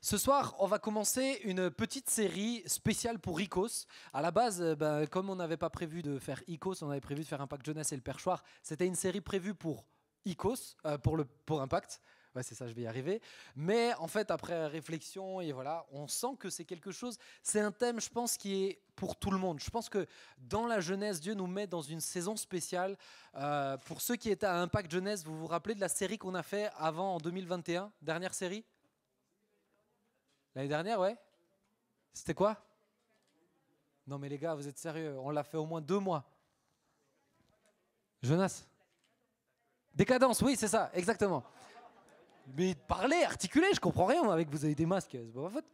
Ce soir, on va commencer une petite série spéciale pour Icos. À la base, comme on n'avait pas prévu de faire Icos, on avait prévu de faire Impact Jeunesse et le Perchoir. C'était une série prévue pour Icos, pour Impact. Ouais, c'est ça, je vais y arriver. Mais en fait, après réflexion, et voilà, on sent que c'est quelque chose, c'est un thème, je pense, qui est pour tout le monde. Je pense que dans la jeunesse, Dieu nous met dans une saison spéciale. Pour ceux qui étaient à Impact Jeunesse, vous vous rappelez de la série qu'on a fait avant en 2021, dernière série? L'année dernière, ouais. C'était quoi? Non mais les gars, vous êtes sérieux? On l'a fait au moins 2 mois. Jonas? Décadence, oui, c'est ça, exactement. Mais parlez, articulez, je comprends rien moi, avec vous avez des masques, c'est pas ma faute.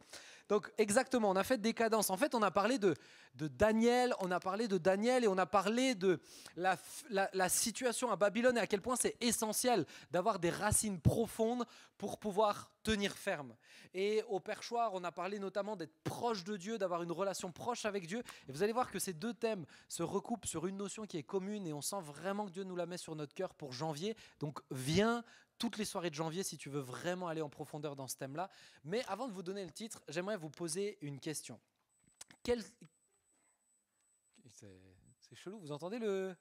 Donc exactement, on a fait Décadence. En fait, on a parlé de Daniel, on a parlé de Daniel et on a parlé de la situation à Babylone et à quel point c'est essentiel d'avoir des racines profondes pour pouvoir tenir ferme. Et au Perchoir, on a parlé notamment d'être proche de Dieu, d'avoir une relation proche avec Dieu. Et vous allez voir que ces deux thèmes se recoupent sur une notion qui est commune et on sent vraiment que Dieu nous la met sur notre cœur pour janvier. Donc viens toutes les soirées de janvier si tu veux vraiment aller en profondeur dans ce thème-là. Mais avant de vous donner le titre, j'aimerais vous poser une question. C'est chelou, vous entendez le...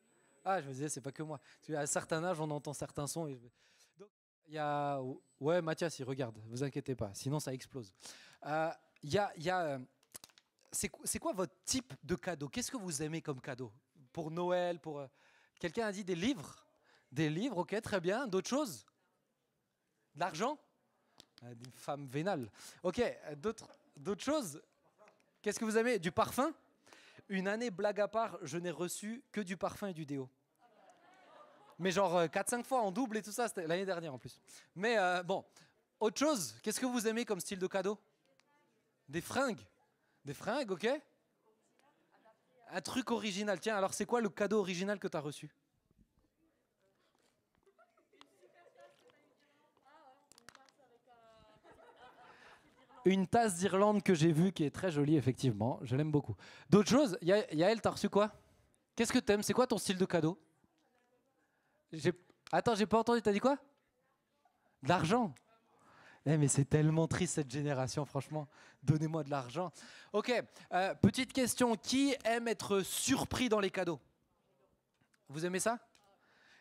Ah, je me disais, c'est pas que moi. Parce qu'à un certain âge, on entend certains sons. Donc, il y a... Ouais, Mathias, il regarde, vous inquiétez pas, sinon ça explose. Il y a c'est quoi votre type de cadeau? Qu'est-ce que vous aimez comme cadeau? Pour Noël, pour... Quelqu'un a dit des livres? Des livres, ok, très bien. D'autres choses? De l'argent? Une femme vénale. Ok, d'autres choses? Qu'est-ce que vous aimez? Du parfum? Une année, blague à part, je n'ai reçu que du parfum et du déo. Mais genre 4-5 fois en double et tout ça, c'était l'année dernière en plus. Mais bon, autre chose? Qu'est-ce que vous aimez comme style de cadeau? Des fringues? Des fringues, ok? Un truc original. Tiens, alors c'est quoi le cadeau original que tu as reçu? Une tasse d'Irlande que j'ai vue qui est très jolie, effectivement. Je l'aime beaucoup. D'autres choses? Yael, t'as reçu quoi? Qu'est-ce que t'aimes? C'est quoi ton style de cadeau? J'ai- Attends, j'ai pas entendu. T'as dit quoi? De l'argent? Eh, mais c'est tellement triste cette génération, franchement. Donnez-moi de l'argent. Ok, petite question. Qui aime être surpris dans les cadeaux? Vous aimez ça?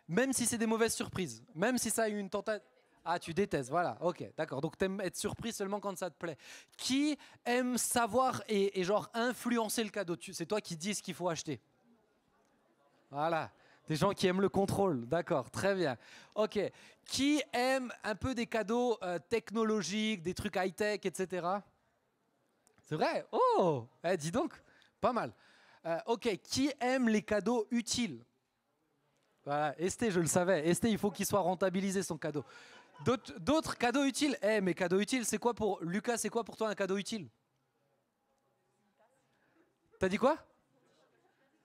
Même si c'est des mauvaises surprises, même si ça a eu une tentative. Ah, tu détestes, voilà, ok, d'accord. Donc, t'aimes être surpris seulement quand ça te plaît. Qui aime savoir et genre influencer le cadeau? C'est toi qui dis ce qu'il faut acheter. Voilà, des gens qui aiment le contrôle, d'accord, très bien. Ok, qui aime un peu des cadeaux technologiques, des trucs high-tech, etc. C'est vrai? Oh, dis donc, pas mal. Ok, qui aime les cadeaux utiles? Voilà, Esté, je le savais. Esté, il faut qu'il soit rentabilisé son cadeau. D'autres cadeaux utiles? Mais cadeaux utiles, c'est quoi pour Lucas? C'est quoi pour toi un cadeau utile? T'as dit quoi?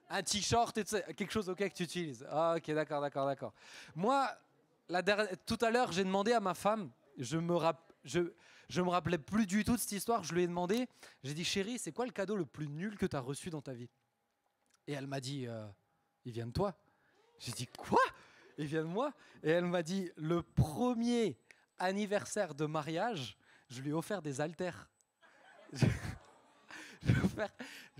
Un t-shirt, quelque chose ok que tu utilises. Ah, ok, d'accord, d'accord, d'accord. Moi, tout à l'heure, j'ai demandé à ma femme. Je me rappelais plus du tout de cette histoire. Je lui ai demandé. J'ai dit, chérie, c'est quoi le cadeau le plus nul que tu as reçu dans ta vie? Et elle m'a dit, il vient de toi. J'ai dit, quoi? Il vient de moi? Et elle m'a dit, le premier anniversaire de mariage, je lui ai offert des haltères. Je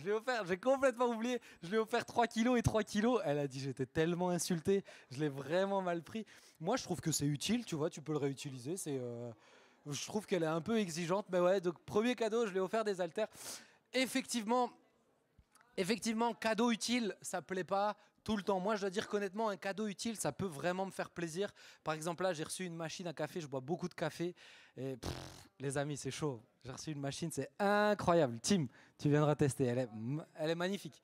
lui ai offert, j'ai complètement oublié, je lui ai offert 3 kilos et 3 kilos. Elle a dit, j'étais tellement insulté, je l'ai vraiment mal pris. Moi, je trouve que c'est utile, tu vois, tu peux le réutiliser. Je trouve qu'elle est un peu exigeante, mais ouais, donc premier cadeau, je lui ai offert des haltères. Effectivement, Effectivement, cadeau utile, ça plaît pas tout le temps. Moi, je dois dire qu'honnêtement, un cadeau utile, ça peut vraiment me faire plaisir. Par exemple, là, j'ai reçu une machine à café, je bois beaucoup de café. Et les amis, c'est chaud. J'ai reçu une machine, c'est incroyable. Tim, tu viendras tester. Elle est magnifique.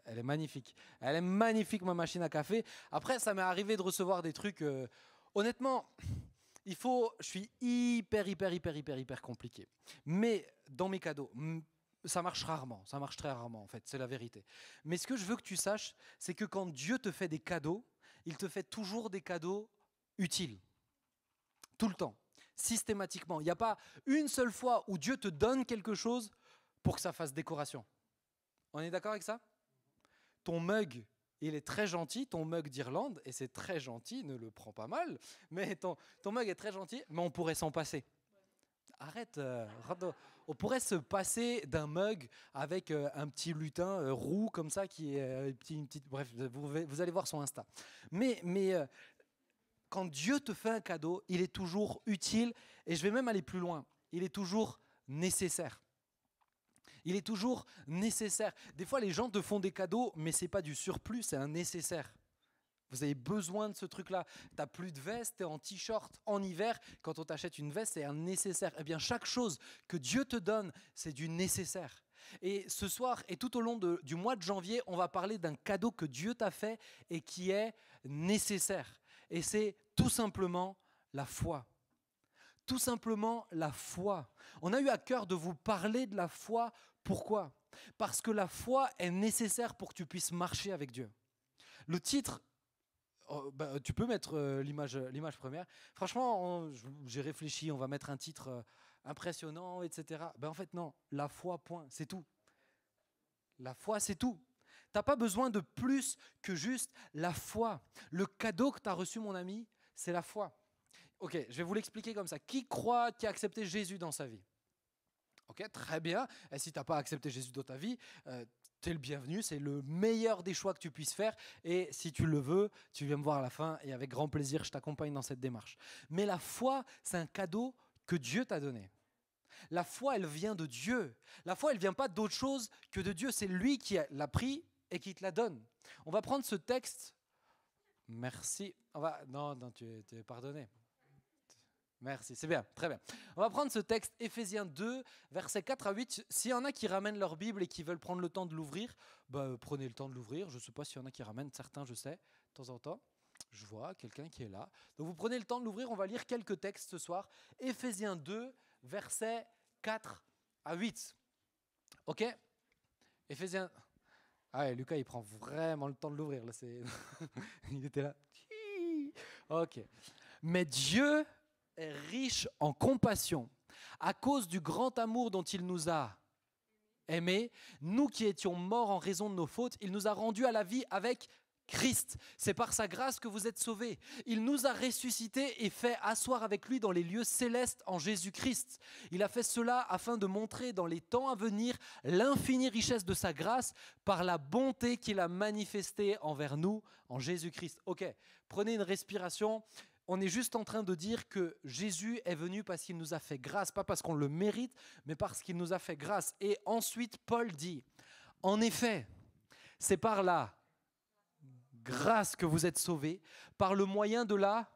Elle est magnifique. Elle est magnifique, ma machine à café. Après, ça m'est arrivé de recevoir des trucs. Honnêtement, je suis hyper compliqué. Mais dans mes cadeaux, ça marche rarement, ça marche très rarement en fait, c'est la vérité. Mais ce que je veux que tu saches, c'est que quand Dieu te fait des cadeaux, il te fait toujours des cadeaux utiles, tout le temps, systématiquement. Il n'y a pas une seule fois où Dieu te donne quelque chose pour que ça fasse décoration. On est d'accord avec ça? Ton mug, il est très gentil, ton mug d'Irlande, et c'est très gentil, ne le prends pas mal, mais ton mug est très gentil, mais on pourrait s'en passer. Arrête, on pourrait se passer d'un mug avec un petit lutin roux comme ça qui est une petite. Bref, vous allez voir son Insta. Mais quand Dieu te fait un cadeau, il est toujours utile et je vais même aller plus loin. Il est toujours nécessaire. Il est toujours nécessaire. Des fois, les gens te font des cadeaux, mais c'est pas du surplus, c'est un nécessaire. Vous avez besoin de ce truc-là. Tu n'as plus de veste, tu es en t-shirt en hiver. Quand on t'achète une veste, c'est un nécessaire. Eh bien, chaque chose que Dieu te donne, c'est du nécessaire. Et ce soir et tout au long du mois de janvier, on va parler d'un cadeau que Dieu t'a fait et qui est nécessaire. Et c'est tout simplement la foi. Tout simplement la foi. On a eu à cœur de vous parler de la foi. Pourquoi ? Parce que la foi est nécessaire pour que tu puisses marcher avec Dieu. Le titre, tu peux mettre l'image première. Franchement, j'ai réfléchi, on va mettre un titre impressionnant, etc. En fait, non, la foi, point, c'est tout. La foi, c'est tout. Tu n'as pas besoin de plus que juste la foi. Le cadeau que tu as reçu, mon ami, c'est la foi. Ok, je vais vous l'expliquer comme ça. Qui croit qui a accepté Jésus dans sa vie ? Ok, très bien. Et si tu n'as pas accepté Jésus dans ta vie, tu es le bienvenu. C'est le meilleur des choix que tu puisses faire. Et si tu le veux, tu viens me voir à la fin et avec grand plaisir, je t'accompagne dans cette démarche. Mais la foi, c'est un cadeau que Dieu t'a donné. La foi, elle vient de Dieu. La foi, elle ne vient pas d'autre chose que de Dieu. C'est lui qui l'a pris et qui te la donne. On va prendre ce texte. Merci. Non, tu es pardonné. Merci, c'est bien, très bien. On va prendre ce texte, Éphésiens 2, versets 4 à 8. S'il y en a qui ramènent leur Bible et qui veulent prendre le temps de l'ouvrir, prenez le temps de l'ouvrir. Je ne sais pas s'il y en a qui ramènent, certains je sais, de temps en temps. Je vois quelqu'un qui est là. Donc vous prenez le temps de l'ouvrir, on va lire quelques textes ce soir. Éphésiens 2, versets 4 à 8. Ok ? Éphésiens... Ah ouais, Lucas, il prend vraiment le temps de l'ouvrir. Là, il était là. Ok. Mais Dieu est riche en compassion à cause du grand amour dont il nous a aimés. Nous qui étions morts en raison de nos fautes, il nous a rendus à la vie avec Christ. C'est par sa grâce que vous êtes sauvés. Il nous a ressuscités et fait asseoir avec lui dans les lieux célestes en Jésus-Christ. Il a fait cela afin de montrer dans les temps à venir l'infinie richesse de sa grâce par la bonté qu'il a manifestée envers nous en Jésus-Christ. Ok, prenez une respiration. On est juste en train de dire que Jésus est venu parce qu'il nous a fait grâce, pas parce qu'on le mérite, mais parce qu'il nous a fait grâce. Et ensuite, Paul dit, en effet, c'est par la grâce que vous êtes sauvés, par le moyen de la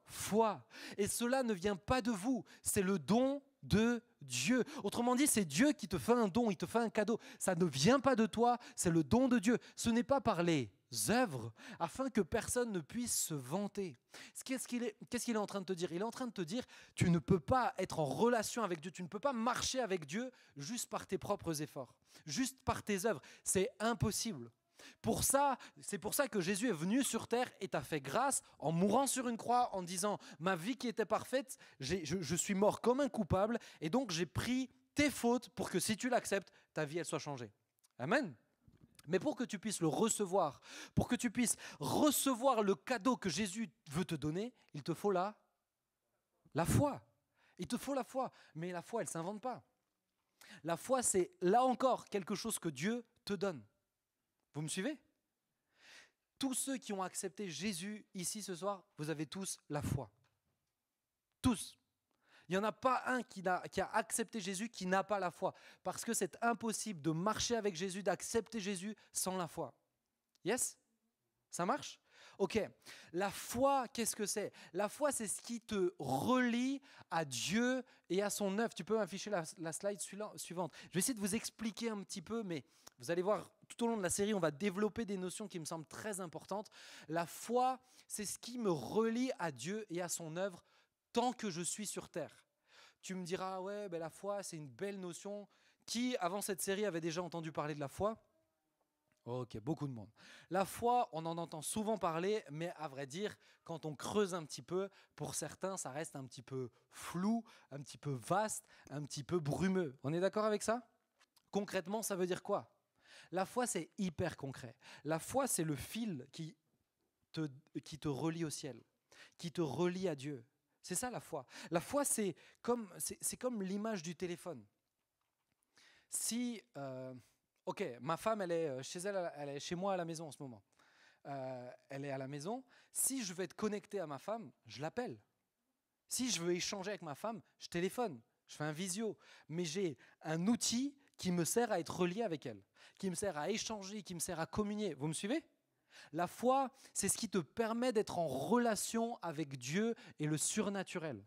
foi. Et cela ne vient pas de vous, c'est le don de Dieu. Autrement dit, c'est Dieu qui te fait un don, il te fait un cadeau. Ça ne vient pas de toi, c'est le don de Dieu. Ce n'est pas par les œuvres, afin que personne ne puisse se vanter. Qu'est-ce qu'il est en train de te dire ? Il est en train de te dire, tu ne peux pas être en relation avec Dieu, tu ne peux pas marcher avec Dieu juste par tes propres efforts, juste par tes œuvres. C'est impossible. C'est pour ça que Jésus est venu sur terre et t'a fait grâce en mourant sur une croix, en disant « Ma vie qui était parfaite, je suis mort comme un coupable et donc j'ai pris tes fautes pour que si tu l'acceptes, ta vie elle soit changée. » Amen. Mais pour que tu puisses le recevoir, pour que tu puisses recevoir le cadeau que Jésus veut te donner, il te faut la foi. Il te faut la foi. Mais la foi, elle ne s'invente pas. La foi, c'est là encore quelque chose que Dieu te donne. Vous me suivez ? Tous ceux qui ont accepté Jésus ici ce soir, vous avez tous la foi. Tous. Il n'y en a pas un qui a accepté Jésus qui n'a pas la foi. Parce que c'est impossible de marcher avec Jésus, d'accepter Jésus sans la foi. Yes ? Ça marche ? Ok. La foi, qu'est-ce que c'est ? La foi, c'est ce qui te relie à Dieu et à son œuvre. Tu peux afficher la slide suivante. Je vais essayer de vous expliquer un petit peu, mais vous allez voir, tout au long de la série, on va développer des notions qui me semblent très importantes. La foi, c'est ce qui me relie à Dieu et à son œuvre tant que je suis sur terre. Tu me diras, ouais, la foi, c'est une belle notion. Qui, avant cette série, avait déjà entendu parler de la foi ? Ok, beaucoup de monde. La foi, on en entend souvent parler, mais à vrai dire, quand on creuse un petit peu, pour certains, ça reste un petit peu flou, un petit peu vaste, un petit peu brumeux. On est d'accord avec ça ? Concrètement, ça veut dire quoi ? La foi, c'est hyper concret. La foi, c'est le fil qui te relie au ciel, qui te relie à Dieu. C'est ça la foi. La foi, c'est comme l'image du téléphone. Si, ok, ma femme, elle est chez elle, elle est chez moi à la maison en ce moment. Elle est à la maison. Si je veux être connecté à ma femme, je l'appelle. Si je veux échanger avec ma femme, je téléphone, je fais un visio. Mais j'ai un outil qui me sert à être relié avec elle, qui me sert à échanger, qui me sert à communier. Vous me suivez ? La foi, c'est ce qui te permet d'être en relation avec Dieu et le surnaturel.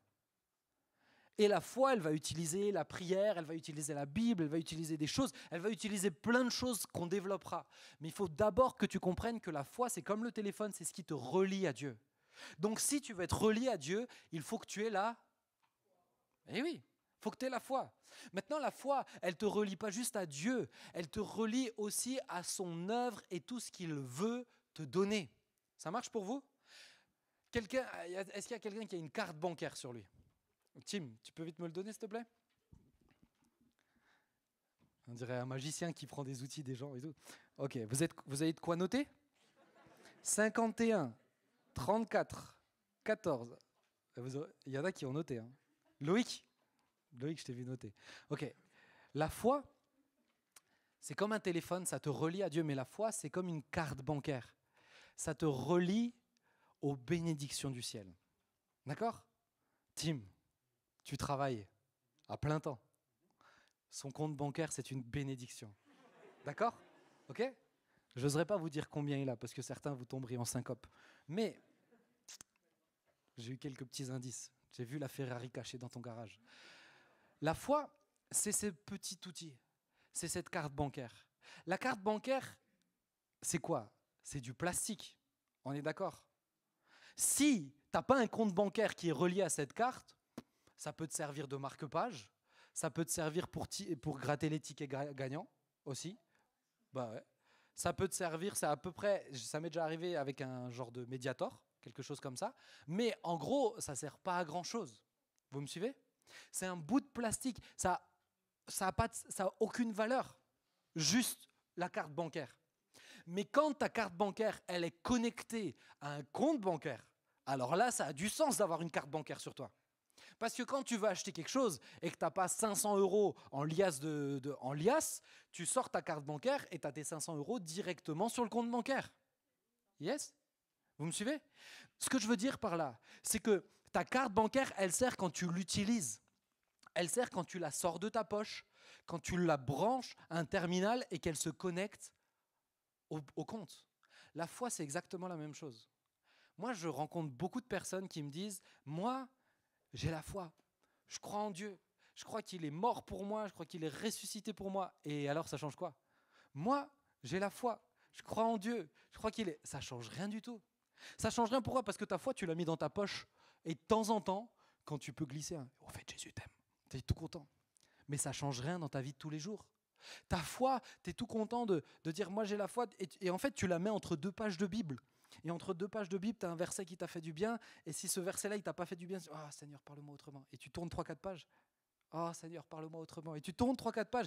Et la foi, elle va utiliser la prière, elle va utiliser la Bible, elle va utiliser des choses, elle va utiliser plein de choses qu'on développera. Mais il faut d'abord que tu comprennes que la foi, c'est comme le téléphone, c'est ce qui te relie à Dieu. Donc si tu veux être relié à Dieu, il faut que tu aies la... Eh oui, il faut que tu aies la foi. Maintenant, la foi, elle ne te relie pas juste à Dieu, elle te relie aussi à son œuvre et tout ce qu'il veut te donner. Ça marche pour vous ? Est-ce qu'il y a quelqu'un qui a une carte bancaire sur lui ? Tim, tu peux vite me le donner, s'il te plaît ? On dirait un magicien qui prend des outils des gens et tout. Ok, vous avez de quoi noter ? 51, 34, 14. Il y en a qui ont noté. Hein. Loïc, je t'ai vu noter. Ok, la foi, c'est comme un téléphone, ça te relie à Dieu, mais la foi, c'est comme une carte bancaire. Ça te relie aux bénédictions du ciel. D'accord ? Tim, tu travailles à plein temps. Son compte bancaire, c'est une bénédiction. D'accord ? Ok ? Je n'oserais pas vous dire combien il a, parce que certains vous tomberaient en syncope. Mais j'ai eu quelques petits indices. J'ai vu la Ferrari cachée dans ton garage. La foi, c'est ce petit outil. C'est cette carte bancaire. La carte bancaire, c'est quoi ? C'est du plastique. On est d'accord ? Si tu n'as pas un compte bancaire qui est relié à cette carte, ça peut te servir de marque-page, ça peut te servir pour gratter les tickets gagnants aussi. Bah ouais. Ça peut te servir, c'est à peu près, ça m'est déjà arrivé avec un genre de Mediator, quelque chose comme ça. Mais en gros, ça ne sert pas à grand-chose. Vous me suivez ? C'est un bout de plastique. Ça a aucune valeur. Juste la carte bancaire. Mais quand ta carte bancaire, elle est connectée à un compte bancaire, alors là, ça a du sens d'avoir une carte bancaire sur toi. Parce que quand tu veux acheter quelque chose et que tu n'as pas 500 € en liasse, en liasse, tu sors ta carte bancaire et tu as tes 500 € directement sur le compte bancaire. Yes ? Vous me suivez ? Ce que je veux dire par là, c'est que ta carte bancaire, elle sert quand tu l'utilises. Elle sert quand tu la sors de ta poche, quand tu la branches à un terminal et qu'elle se connecte au compte. La foi, c'est exactement la même chose. Moi, je rencontre beaucoup de personnes qui me disent « Moi, j'ai la foi. Je crois en Dieu. Je crois qu'il est mort pour moi. Je crois qu'il est ressuscité pour moi. » Et alors, ça change quoi ? Moi, j'ai la foi. Je crois en Dieu. Je crois qu'il est... Ça change rien du tout. Ça change rien, pourquoi ? Parce que ta foi, tu l'as mis dans ta poche. Et de temps en temps, quand tu peux glisser un « Au fait, Jésus t'aime », tu es tout content. Mais ça change rien dans ta vie de tous les jours. Ta foi, tu es tout content de dire « Moi, j'ai la foi ». Et en fait, tu la mets entre 2 pages de Bible. Et entre 2 pages de Bible, tu as un verset qui t'a fait du bien. Et si ce verset-là, il t'a pas fait du bien, « Ah, Seigneur, parle-moi autrement ». Et tu tournes 3-4 pages. « Ah, Seigneur, parle-moi autrement ». Et tu tournes 3-4 pages.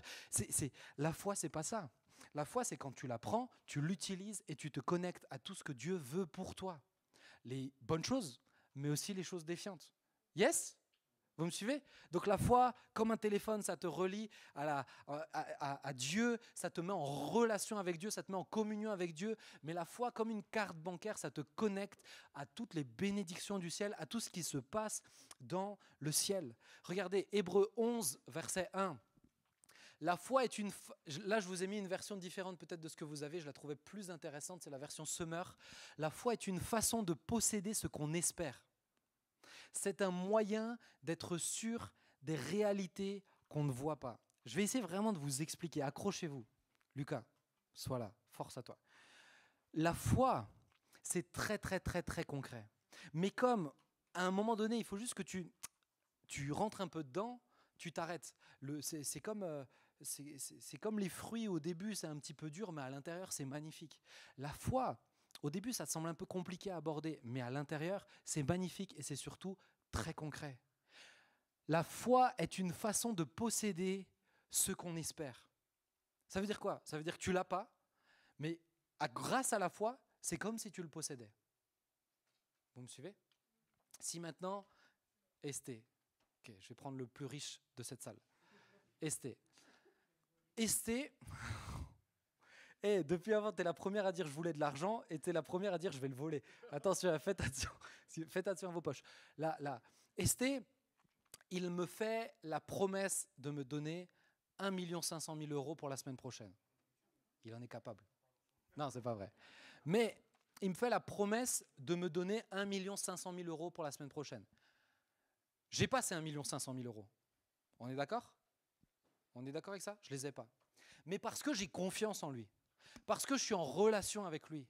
La foi, c'est pas ça. La foi, c'est quand tu la prends, tu l'utilises et tu te connectes à tout ce que Dieu veut pour toi. Les bonnes choses, mais aussi les choses défiantes. Yes ? Vous me suivez ? Donc la foi, comme un téléphone, ça te relie à Dieu, ça te met en relation avec Dieu, ça te met en communion avec Dieu. Mais la foi, comme une carte bancaire, ça te connecte à toutes les bénédictions du ciel, à tout ce qui se passe dans le ciel. Regardez, Hébreux 11, verset 1. La foi est une... Là, je vous ai mis une version différente peut-être de ce que vous avez. Je la trouvais plus intéressante, c'est la version Summer. La foi est une façon de posséder ce qu'on espère. C'est un moyen d'être sûr des réalités qu'on ne voit pas. Je vais essayer vraiment de vous expliquer. Accrochez-vous. Lucas, sois là. Force à toi. La foi, c'est très, très, très, très concret. Mais comme, à un moment donné, il faut juste que tu rentres un peu dedans, tu t'arrêtes. C'est comme les fruits au début, c'est un petit peu dur, mais à l'intérieur, c'est magnifique. La foi, au début, ça te semble un peu compliqué à aborder, mais à l'intérieur, c'est magnifique et c'est surtout très concret. La foi est une façon de posséder ce qu'on espère. Ça veut dire quoi ? Ça veut dire que tu ne l'as pas, mais grâce à la foi, c'est comme si tu le possédais. Vous me suivez ? Si maintenant, Esté. Ok, je vais prendre le plus riche de cette salle. Esté. Esté. Et depuis avant, tu es la première à dire je voulais de l'argent et tu es la première à dire je vais le voler. Attention, faites attention à vos poches. Là. Esté, il me fait la promesse de me donner 1 500 000 € pour la semaine prochaine. Il en est capable. Non, c'est pas vrai. Mais il me fait la promesse de me donner 1 500 000 € pour la semaine prochaine. J'ai pas ces 1 500 000 €. On est d'accord ? On est d'accord avec ça ? Je les ai pas. Mais parce que j'ai confiance en lui, parce que je suis en relation avec lui,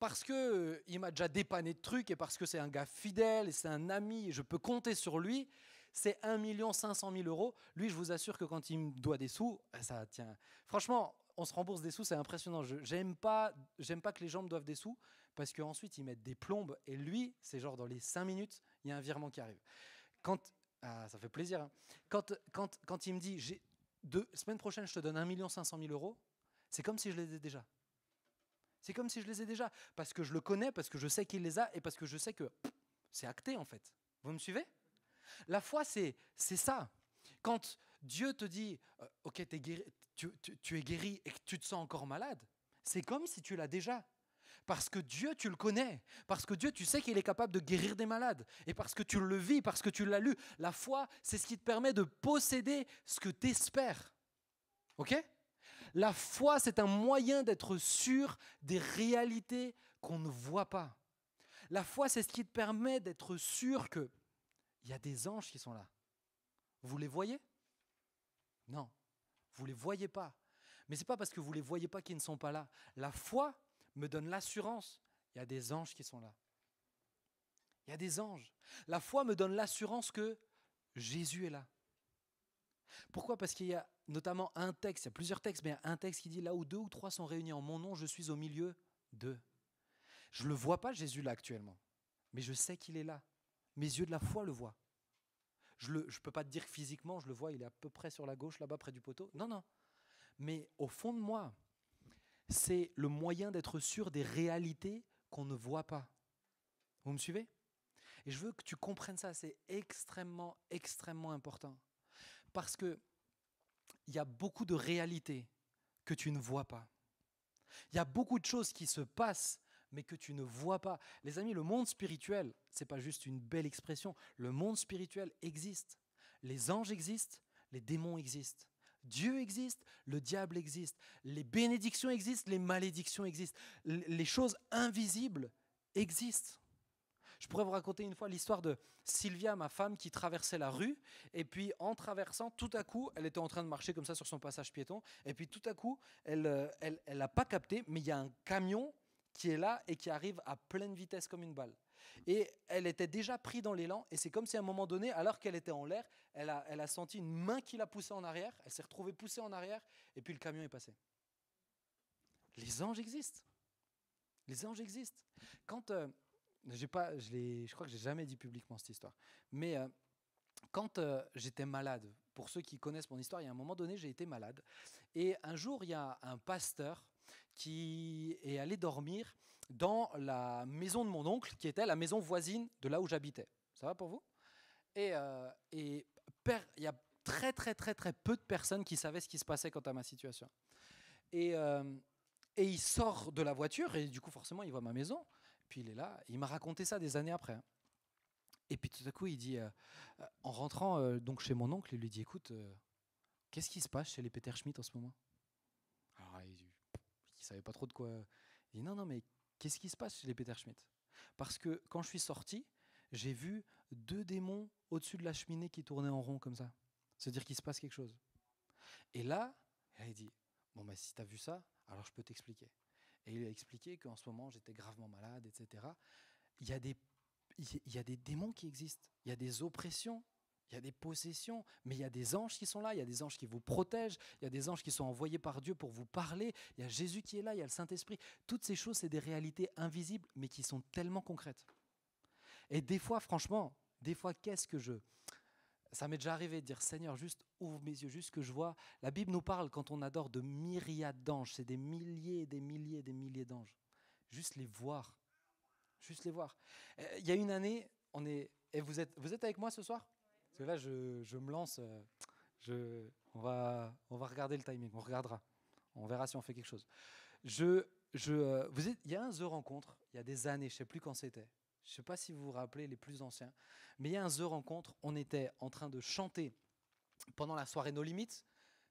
parce qu'il m'a déjà dépanné de trucs et parce que c'est un gars fidèle et c'est un ami et je peux compter sur lui, c'est 1 500 000 €. Lui, je vous assure que quand il me doit des sous, ça tient. Franchement, on se rembourse des sous, c'est impressionnant. J'aime pas que les gens me doivent des sous parce qu'ensuite ils mettent des plombes et lui, c'est genre dans les 5 minutes, il y a un virement qui arrive. Ça fait plaisir. Hein. Quand il me dit semaine prochaine, je te donne 1 500 000 €, c'est comme si je les ai déjà. C'est comme si je les ai déjà. Parce que je le connais, parce que je sais qu'il les a et parce que je sais que c'est acté en fait. Vous me suivez ? La foi, c'est ça. Quand Dieu te dit ok, tu es guéri et que tu te sens encore malade, c'est comme si tu l'as déjà. Parce que Dieu, tu le connais. Parce que Dieu, tu sais qu'il est capable de guérir des malades. Et parce que tu le vis, parce que tu l'as lu. La foi, c'est ce qui te permet de posséder ce que tu espères. Ok ? La foi, c'est un moyen d'être sûr des réalités qu'on ne voit pas. La foi, c'est ce qui te permet d'être sûr qu'il y a des anges qui sont là. Vous les voyez ? Non, vous ne les voyez pas. Mais ce n'est pas parce que vous ne les voyez pas qu'ils ne sont pas là. La foi me donne l'assurance, il y a des anges qui sont là. Il y a des anges. La foi me donne l'assurance que Jésus est là. Pourquoi ? Parce qu'il y a notamment un texte, il y a plusieurs textes, mais il y a un texte qui dit là où 2 ou 3 sont réunis en mon nom, je suis au milieu d'eux. Je ne le vois pas Jésus là actuellement, mais je sais qu'il est là. Mes yeux de la foi le voient. Je ne peux pas te dire que physiquement je le vois, il est à peu près sur la gauche là-bas près du poteau. Non. Mais au fond de moi, c'est le moyen d'être sûr des réalités qu'on ne voit pas. Vous me suivez ? Et je veux que tu comprennes ça, c'est extrêmement, extrêmement important. Parce qu'il y a beaucoup de réalités que tu ne vois pas. Il y a beaucoup de choses qui se passent, mais que tu ne vois pas. Les amis, le monde spirituel, ce n'est pas juste une belle expression. Le monde spirituel existe. Les anges existent, les démons existent. Dieu existe, le diable existe. Les bénédictions existent, les malédictions existent. Les choses invisibles existent. Je pourrais vous raconter une fois l'histoire de Sylvia, ma femme, qui traversait la rue. Et puis, en traversant, tout à coup, elle était en train de marcher comme ça sur son passage piéton. Et puis, tout à coup, elle n'a pas capté, mais il y a un camion qui est là et qui arrive à pleine vitesse comme une balle. Et elle était déjà prise dans l'élan. Et c'est comme si à un moment donné, alors qu'elle était en l'air, elle a senti une main qui l'a poussée en arrière. Elle s'est retrouvée poussée en arrière. Et puis, le camion est passé. Les anges existent. Les anges existent. Quand... je crois que j'ai jamais dit publiquement cette histoire. Mais quand j'étais malade, pour ceux qui connaissent mon histoire, il y a un moment donné, j'ai été malade. Et un jour, il y a un pasteur qui est allé dormir dans la maison de mon oncle, qui était la maison voisine de là où j'habitais. Ça va pour vous ? Et il y a très, très, très, très peu de personnes qui savaient ce qui se passait quant à ma situation. Et il sort de la voiture, et du coup, forcément, il voit ma maison. Puis il est là, il m'a raconté ça des années après. Et puis tout à coup, il dit, en rentrant donc chez mon oncle, il lui dit, écoute, qu'est-ce qui se passe chez les Peter Schmitt en ce moment ? Alors il ne savait pas trop de quoi. Il dit, non, mais qu'est-ce qui se passe chez les Peter Schmitt ? Parce que quand je suis sorti, j'ai vu 2 démons au-dessus de la cheminée qui tournaient en rond comme ça. C'est-à-dire qu'il se passe quelque chose. Et là, il dit, bon, bah, si tu as vu ça, alors je peux t'expliquer. Et il a expliqué qu'en ce moment, j'étais gravement malade, etc. Il y a des démons qui existent. Il y a des oppressions, il y a des possessions, mais il y a des anges qui sont là, il y a des anges qui vous protègent, il y a des anges qui sont envoyés par Dieu pour vous parler, il y a Jésus qui est là, il y a le Saint-Esprit. Toutes ces choses, c'est des réalités invisibles, mais qui sont tellement concrètes. Et des fois, franchement, ça m'est déjà arrivé de dire, Seigneur, juste ouvre mes yeux, juste que je vois. La Bible nous parle, quand on adore, de myriades d'anges. C'est des milliers et des milliers et des milliers d'anges. Juste les voir. Il y a une année, Et vous êtes avec moi ce soir? Parce que là, je me lance. On va regarder le timing. On regardera. On verra si on fait quelque chose. Il y a un The Rencontre, il y a des années, je ne sais plus quand c'était. Je ne sais pas si vous vous rappelez, les plus anciens. Mais il y a un The Rencontre, on était en train de chanter pendant la soirée No Limits.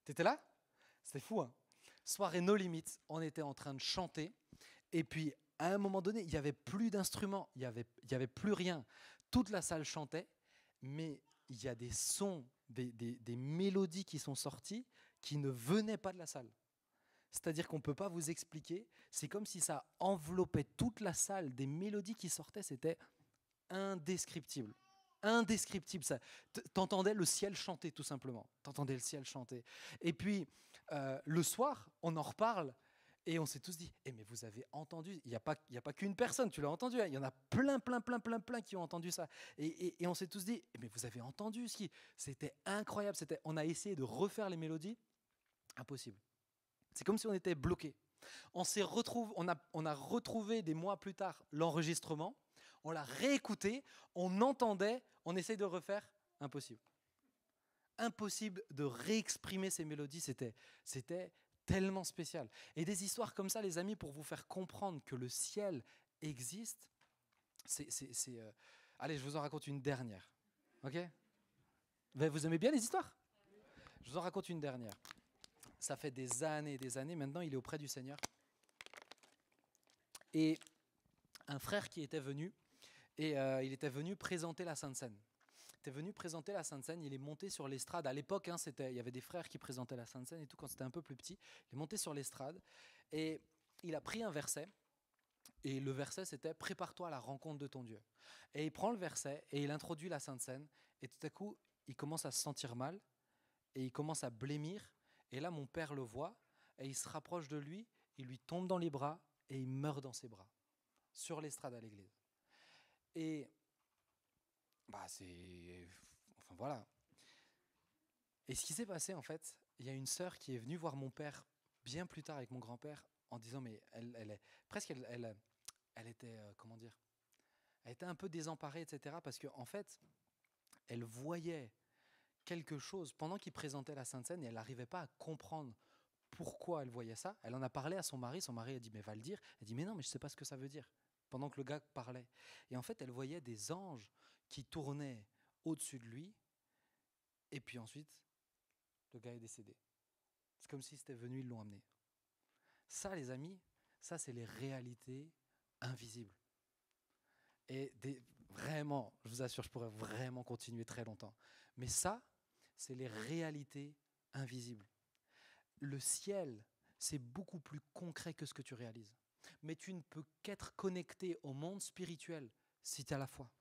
T'étais là? C'était fou, hein? Soirée No Limits, on était en train de chanter. Et puis, à un moment donné, il n'y avait plus d'instruments, il y avait plus rien. Toute la salle chantait, mais il y a des sons, des mélodies qui sont sorties qui ne venaient pas de la salle. C'est-à-dire qu'on ne peut pas vous expliquer. C'est comme si ça enveloppait toute la salle, des mélodies qui sortaient, c'était indescriptible. Indescriptible. T'entendais le ciel chanter, tout simplement. T'entendais le ciel chanter. Et puis, le soir, on en reparle. Et on s'est tous dit, mais vous avez entendu, il n'y a pas qu'une personne, tu l'as entendu, hein, il y en a plein qui ont entendu ça. Et on s'est tous dit, mais vous avez entendu c'était incroyable, on a essayé de refaire les mélodies, impossible. C'est comme si on était bloqué. On a retrouvé des mois plus tard l'enregistrement, on l'a réécouté, on entendait, on essaye de refaire, impossible. Impossible de réexprimer ces mélodies, c'était tellement spécial. Et des histoires comme ça, les amis, pour vous faire comprendre que le ciel existe, allez, je vous en raconte une dernière. Ok? Vous aimez bien les histoires? Je vous en raconte une dernière. Ça fait des années et des années, maintenant il est auprès du Seigneur. Et un frère qui était venu, il était venu présenter la Sainte Seine. Il était venu présenter la Sainte Seine, il est monté sur l'estrade. À l'époque, il y avait des frères qui présentaient la Sainte Seine et tout, quand c'était un peu plus petit. Il est monté sur l'estrade et il a pris un verset. Et le verset, c'était « Prépare-toi à la rencontre de ton Dieu ». Et il prend le verset et il introduit la Sainte Seine. Et tout à coup, il commence à se sentir mal et il commence à blêmir. Et là, mon père le voit et il se rapproche de lui, il lui tombe dans les bras et il meurt dans ses bras, sur l'estrade à l'église. Et enfin voilà. Et ce qui s'est passé, en fait, il y a une sœur qui est venue voir mon père bien plus tard avec mon grand-père en disant, mais elle était, comment dire, elle était un peu désemparée, etc. Parce qu'en fait, elle voyait quelque chose pendant qu'il présentait la Sainte Seine et elle n'arrivait pas à comprendre pourquoi elle voyait ça. Elle en a parlé à son mari a dit, mais va le dire. Elle dit, mais non, mais je ne sais pas ce que ça veut dire, pendant que le gars parlait. Et en fait, elle voyait des anges qui tournaient au-dessus de lui, et puis ensuite, le gars est décédé. C'est comme si c'était venu, ils l'ont amené. Ça, les amis, ça, c'est les réalités invisibles. Et vraiment, je vous assure, je pourrais vraiment continuer très longtemps. Mais ça, c'est les réalités invisibles. Le ciel, c'est beaucoup plus concret que ce que tu réalises. Mais tu ne peux qu'être connecté au monde spirituel si tu as la foi.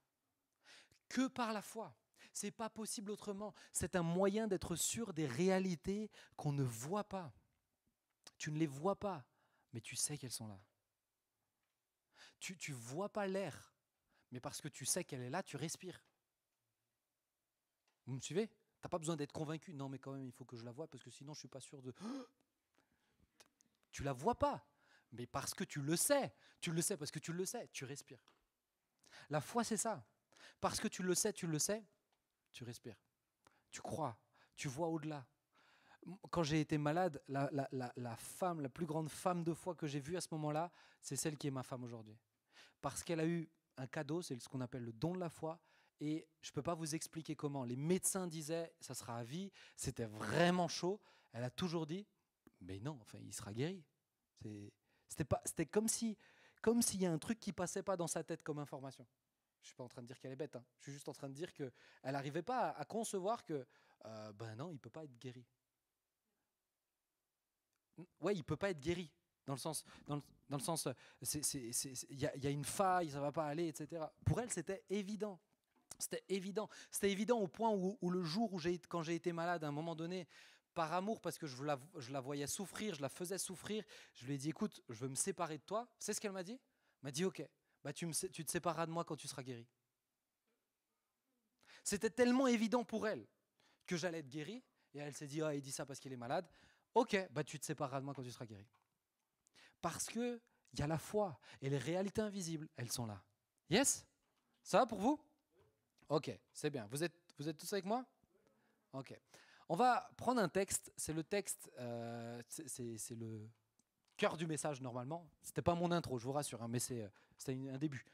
Que par la foi. C'est pas possible autrement. C'est un moyen d'être sûr des réalités qu'on ne voit pas. Tu ne les vois pas, mais tu sais qu'elles sont là. Tu ne vois pas l'air, mais parce que tu sais qu'elle est là, tu respires. Vous me suivez? Tu n'as pas besoin d'être convaincu. Non, mais quand même, il faut que je la voie, parce que sinon, je ne suis pas sûr de... Tu ne la vois pas, mais parce que tu le sais. Tu le sais parce que tu le sais, tu respires. La foi, c'est ça. Parce que tu le sais, tu respires. Tu crois, tu vois au-delà. Quand j'ai été malade, la femme, la plus grande femme de foi que j'ai vue à ce moment-là, c'est celle qui est ma femme aujourd'hui. Parce qu'elle a eu un cadeau, c'est ce qu'on appelle le don de la foi, et je ne peux pas vous expliquer comment. Les médecins disaient, ça sera à vie, c'était vraiment chaud. Elle a toujours dit, mais non, enfin, il sera guéri. C'était comme s'il y a un truc qui ne passait pas dans sa tête comme information. Je ne suis pas en train de dire qu'elle est bête, hein. Je suis juste en train de dire qu'elle n'arrivait pas à concevoir que, non, il ne peut pas être guéri. Ouais, il peut pas être guéri dans le sens, il y a une faille, ça va pas aller, etc. Pour elle, c'était évident. C'était évident au point où le jour quand j'ai été malade, à un moment donné, par amour, parce que je la voyais souffrir, je la faisais souffrir, je lui ai dit, écoute, je veux me séparer de toi. C'est ce qu'elle m'a dit. Elle m'a dit, ok, tu te sépareras de moi quand tu seras guéri. C'était tellement évident pour elle que j'allais être guéri, et elle s'est dit, il dit ça parce qu'il est malade. Ok, tu te sépareras de moi quand tu seras guéri. Parce qu'il y a la foi et les réalités invisibles, elles sont là. Yes? Ça va pour vous? Ok, c'est bien. Vous êtes tous avec moi? Ok. On va prendre un texte. C'est le texte, c'est le cœur du message normalement. C'était pas mon intro, je vous rassure, hein, mais c'est un début.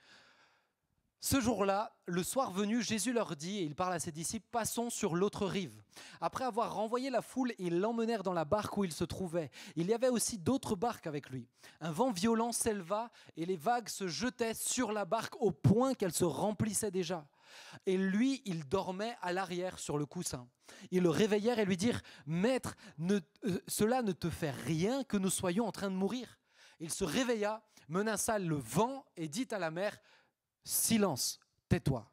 Ce jour-là, le soir venu, Jésus leur dit, et il parle à ses disciples, passons sur l'autre rive. Après avoir renvoyé la foule, ils l'emmenèrent dans la barque où il se trouvait. Il y avait aussi d'autres barques avec lui. Un vent violent s'éleva et les vagues se jetaient sur la barque au point qu'elle se remplissait déjà. Et lui, il dormait à l'arrière sur le coussin. Ils le réveillèrent et lui dirent, Maître, cela ne te fait rien que nous soyons en train de mourir. Il se réveilla, menaça le vent et dit à la mer, Silence, tais-toi.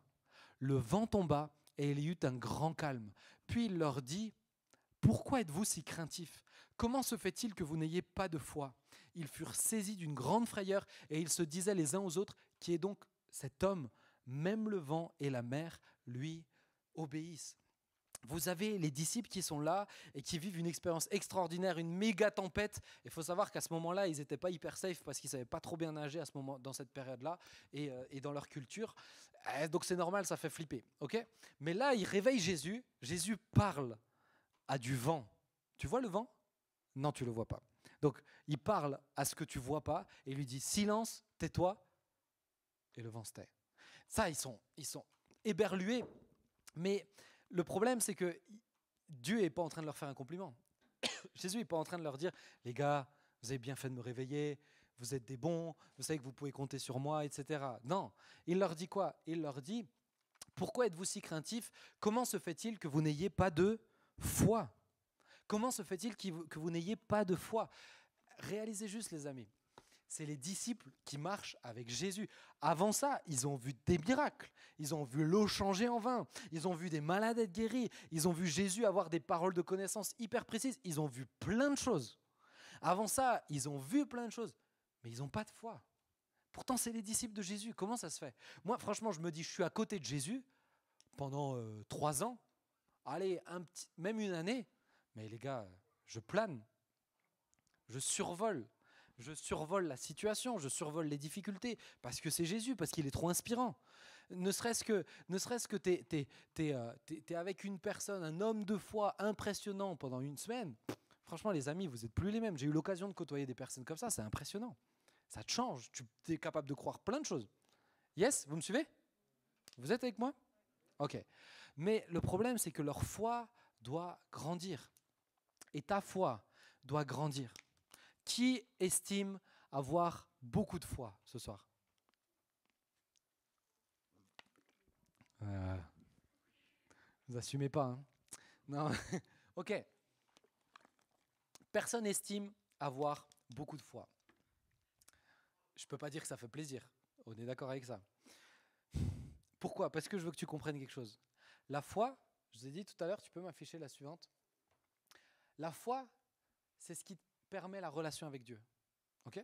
Le vent tomba et il y eut un grand calme. Puis il leur dit, Pourquoi êtes-vous si craintifs? Comment se fait-il que vous n'ayez pas de foi? Ils furent saisis d'une grande frayeur et ils se disaient les uns aux autres, Qui est donc cet homme? Même le vent et la mer lui obéissent. Vous avez les disciples qui sont là et qui vivent une expérience extraordinaire, une méga tempête. Il faut savoir qu'à ce moment-là, ils n'étaient pas hyper safe parce qu'ils ne savaient pas trop bien nager à ce moment, dans cette période-là et dans leur culture. Donc c'est normal, ça fait flipper. Okay, mais là, ils réveillent Jésus. Jésus parle à du vent. Tu vois le vent? Non, tu ne le vois pas. Donc il parle à ce que tu ne vois pas et il lui dit silence, tais-toi. Et le vent se tait. Ça, ils sont éberlués. Mais le problème, c'est que Dieu n'est pas en train de leur faire un compliment. Jésus n'est pas en train de leur dire, les gars, vous avez bien fait de me réveiller, vous êtes des bons, vous savez que vous pouvez compter sur moi, etc. Non, il leur dit quoi? Il leur dit, pourquoi êtes-vous si craintifs? Comment se fait-il que vous n'ayez pas de foi? Comment se fait-il que vous n'ayez pas de foi? Réalisez juste, les amis, c'est les disciples qui marchent avec Jésus. Avant ça, ils ont vu des miracles. Ils ont vu l'eau changer en vin. Ils ont vu des malades être guéris. Ils ont vu Jésus avoir des paroles de connaissance hyper précises. Ils ont vu plein de choses. Avant ça, ils ont vu plein de choses. Mais ils n'ont pas de foi. Pourtant, c'est les disciples de Jésus. Comment ça se fait? Moi, franchement, je me dis, je suis à côté de Jésus pendant 3 ans. Allez, même une année. Mais les gars, je plane. Je survole. Je survole la situation, je survole les difficultés, parce que c'est Jésus, parce qu'il est trop inspirant. Ne serait-ce que tu es avec une personne, un homme de foi impressionnant pendant une semaine. Franchement, les amis, vous n'êtes plus les mêmes. J'ai eu l'occasion de côtoyer des personnes comme ça, c'est impressionnant. Ça te change, tu es capable de croire plein de choses. Yes, vous me suivez? Vous êtes avec moi? Ok. Mais le problème, c'est que leur foi doit grandir. Et ta foi doit grandir. Qui estime avoir beaucoup de foi ce soir? Vous n'assumez pas, hein? Non. Ok. Personne estime avoir beaucoup de foi. Je ne peux pas dire que ça fait plaisir. On est d'accord avec ça. Pourquoi? Parce que je veux que tu comprennes quelque chose. La foi, je vous ai dit tout à l'heure, tu peux m'afficher la suivante. La foi, c'est ce qui permet la relation avec Dieu. Ok?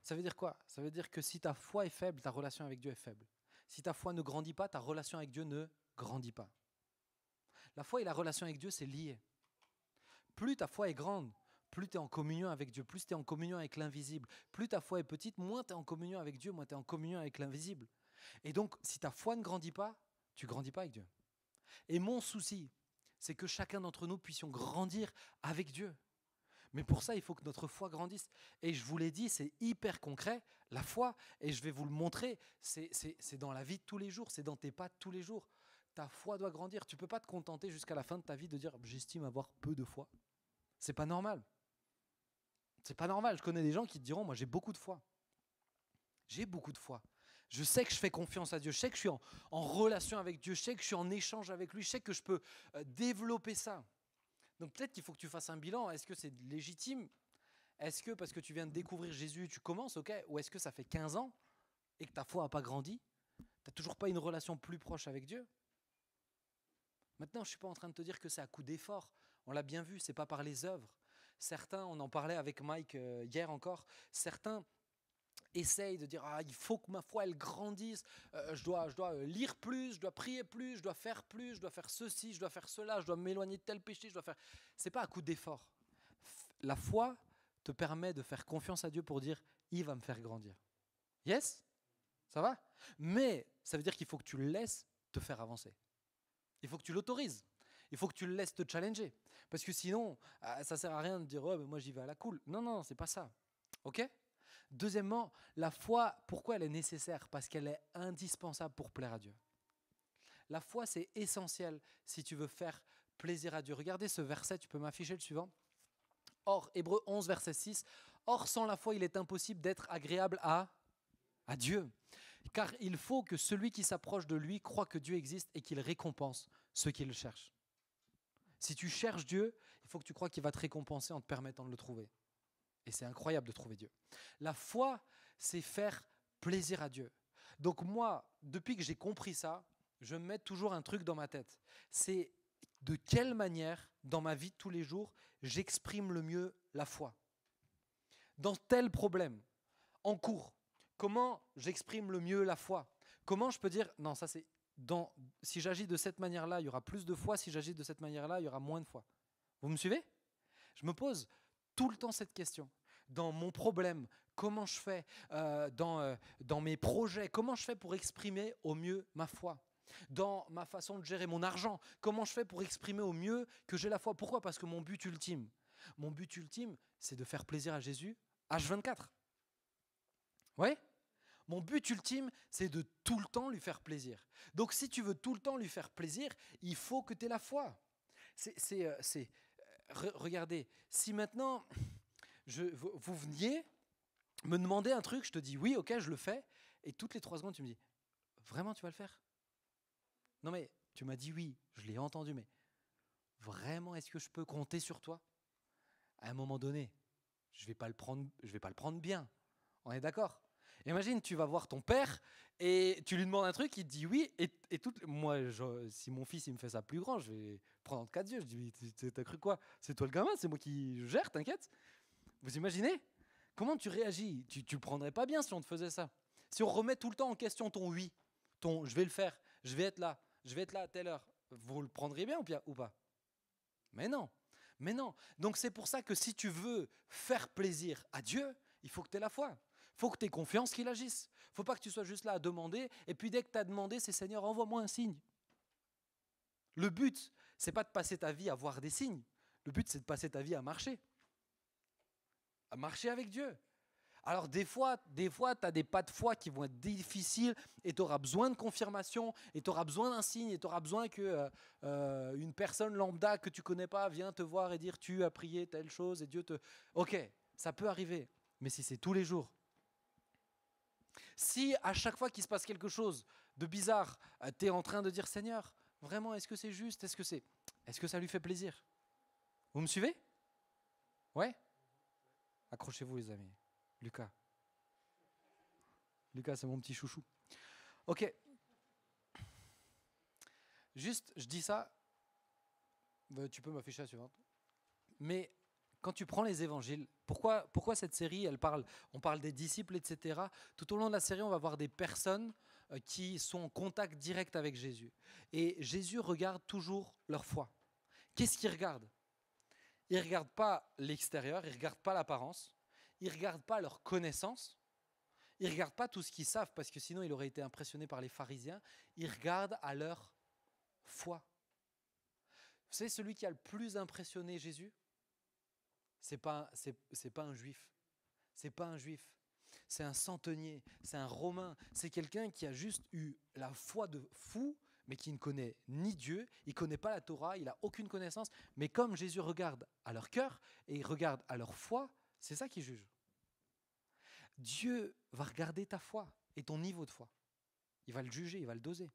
Ça veut dire quoi? Ça veut dire que si ta foi est faible, ta relation avec Dieu est faible. Si ta foi ne grandit pas, ta relation avec Dieu ne grandit pas. La foi et la relation avec Dieu, c'est lié. Plus ta foi est grande, plus tu es en communion avec Dieu, plus tu es en communion avec l'invisible. Plus ta foi est petite, moins tu es en communion avec Dieu, moins tu es en communion avec l'invisible. Et donc, si ta foi ne grandit pas, tu ne grandis pas avec Dieu. Et mon souci, c'est que chacun d'entre nous puissions grandir avec Dieu. Mais pour ça, il faut que notre foi grandisse. Et je vous l'ai dit, c'est hyper concret, la foi. Et je vais vous le montrer, c'est dans la vie de tous les jours, c'est dans tes pas de tous les jours. Ta foi doit grandir. Tu ne peux pas te contenter jusqu'à la fin de ta vie de dire « j'estime avoir peu de foi ». C'est pas normal. C'est pas normal. Je connais des gens qui te diront « moi j'ai beaucoup de foi ». J'ai beaucoup de foi. Je sais que je fais confiance à Dieu. Je sais que je suis en relation avec Dieu. Je sais que je suis en échange avec lui. Je sais que je peux développer ça. Donc peut-être qu'il faut que tu fasses un bilan. Est-ce que c'est légitime? Est-ce que parce que tu viens de découvrir Jésus, tu commences, ok? Ou est-ce que ça fait 15 ans et que ta foi n'a pas grandi? Tu n'as toujours pas une relation plus proche avec Dieu? Maintenant, je ne suis pas en train de te dire que c'est à coup d'effort. On l'a bien vu, ce n'est pas par les œuvres. Certains, on en parlait avec Mike hier encore, certains essayent de dire il faut que ma foi elle grandisse, je dois lire plus, je dois prier plus, je dois faire ceci, je dois faire cela, je dois m'éloigner de tel péché, c'est pas à coup d'effort. La foi te permet de faire confiance à Dieu pour dire il va me faire grandir. Yes? Ça va? Mais ça veut dire qu'il faut que tu le laisses te faire avancer. Il faut que tu l'autorises. Il faut que tu le laisses te challenger. Parce que sinon, ça ne sert à rien de dire « oh, mais moi j'y vais à la cool ». Non, non, c'est pas ça. Ok ? Deuxièmement, la foi, pourquoi elle est nécessaire ? Parce qu'elle est indispensable pour plaire à Dieu. La foi, c'est essentiel si tu veux faire plaisir à Dieu. Regardez ce verset, tu peux m'afficher le suivant. Or, Hébreux 11, verset 6, « Or, sans la foi, il est impossible d'être agréable à Dieu. Car il faut que celui qui s'approche de lui croit que Dieu existe et qu'il récompense ceux qui le cherchent. » Si tu cherches Dieu, il faut que tu crois qu'il va te récompenser en te permettant de le trouver. Et c'est incroyable de trouver Dieu. La foi, c'est faire plaisir à Dieu. Donc moi, depuis que j'ai compris ça, je me mets toujours un truc dans ma tête. C'est de quelle manière, dans ma vie de tous les jours, j'exprime le mieux la foi. Dans tel problème, en cours, comment j'exprime le mieux la foi ? Comment je peux dire, non, ça c'est, si j'agis de cette manière-là, il y aura plus de foi, si j'agis de cette manière-là, il y aura moins de foi. Vous me suivez ? Je me pose tout le temps cette question. Dans mon problème, comment je fais dans mes projets, comment je fais pour exprimer au mieux ma foi ? Dans ma façon de gérer mon argent, comment je fais pour exprimer au mieux que j'ai la foi ? Pourquoi ? Parce que mon but ultime, c'est de faire plaisir à Jésus H24. Ouais ? Mon but ultime, c'est de tout le temps lui faire plaisir. Donc si tu veux tout le temps lui faire plaisir, il faut que tu aies la foi. Regardez, si maintenant vous veniez me demander un truc, je te dis oui, ok, je le fais, et toutes les 3 secondes, tu me dis, vraiment tu vas le faire ? Non mais, tu m'as dit oui, je l'ai entendu, mais vraiment, est-ce que je peux compter sur toi ? À un moment donné, je vais pas le prendre bien. On est d'accord ? Imagine, tu vas voir ton père et tu lui demandes un truc, il te dit oui, et tout. Moi, si mon fils il me fait ça plus grand, je vais prendre entre 4 yeux. Je dis, t'as cru quoi ? C'est toi le gamin, c'est moi qui gère, t'inquiète. Vous imaginez ? Comment tu réagis ? Tu le prendrais pas bien si on te faisait ça. Si on remet tout le temps en question ton oui, ton je vais le faire, je vais être là à telle heure, vous le prendriez bien ou pas ? Mais non. Donc c'est pour ça que si tu veux faire plaisir à Dieu, il faut que tu aies la foi. Il faut que tu aies confiance qu'il agisse. Il ne faut pas que tu sois juste là à demander, et puis dès que tu as demandé, c'est Seigneur, envoie-moi un signe. Le but, ce n'est pas de passer ta vie à voir des signes. Le but, c'est de passer ta vie à marcher. À marcher avec Dieu. Alors des fois tu as des pas de foi qui vont être difficiles et tu auras besoin de confirmation et tu auras besoin d'un signe et tu auras besoin qu'une personne lambda que tu ne connais pas vienne te voir et dire tu as prié telle chose et Dieu te... Ok, ça peut arriver, mais si c'est tous les jours, si à chaque fois qu'il se passe quelque chose de bizarre, tu es en train de dire Seigneur, vraiment est-ce que c'est juste ? Est-ce que ça lui fait plaisir ? Vous me suivez ? Ouais ? Accrochez-vous les amis. Lucas, c'est mon petit chouchou. Ok. Juste, je dis ça, tu peux m'afficher la suivante. Mais quand tu prends les évangiles, pourquoi cette série, on parle des disciples, etc. Tout au long de la série, on va voir des personnes qui sont en contact direct avec Jésus. Et Jésus regarde toujours leur foi. Qu'est-ce qu'il regarde ? Il ne regarde pas l'extérieur, il ne regarde pas l'apparence. Ils ne regardent pas leur connaissance, ils ne regardent pas tout ce qu'ils savent, parce que sinon il aurait été impressionné par les pharisiens, ils regardent à leur foi. Vous savez, celui qui a le plus impressionné Jésus, c'est pas un juif, c'est un centenier, c'est un romain, c'est quelqu'un qui a juste eu la foi de fou, mais qui ne connaît ni Dieu, il ne connaît pas la Torah, il n'a aucune connaissance, mais comme Jésus regarde à leur cœur et il regarde à leur foi, c'est ça qu'il juge. Dieu va regarder ta foi et ton niveau de foi. Il va le juger, il va le doser.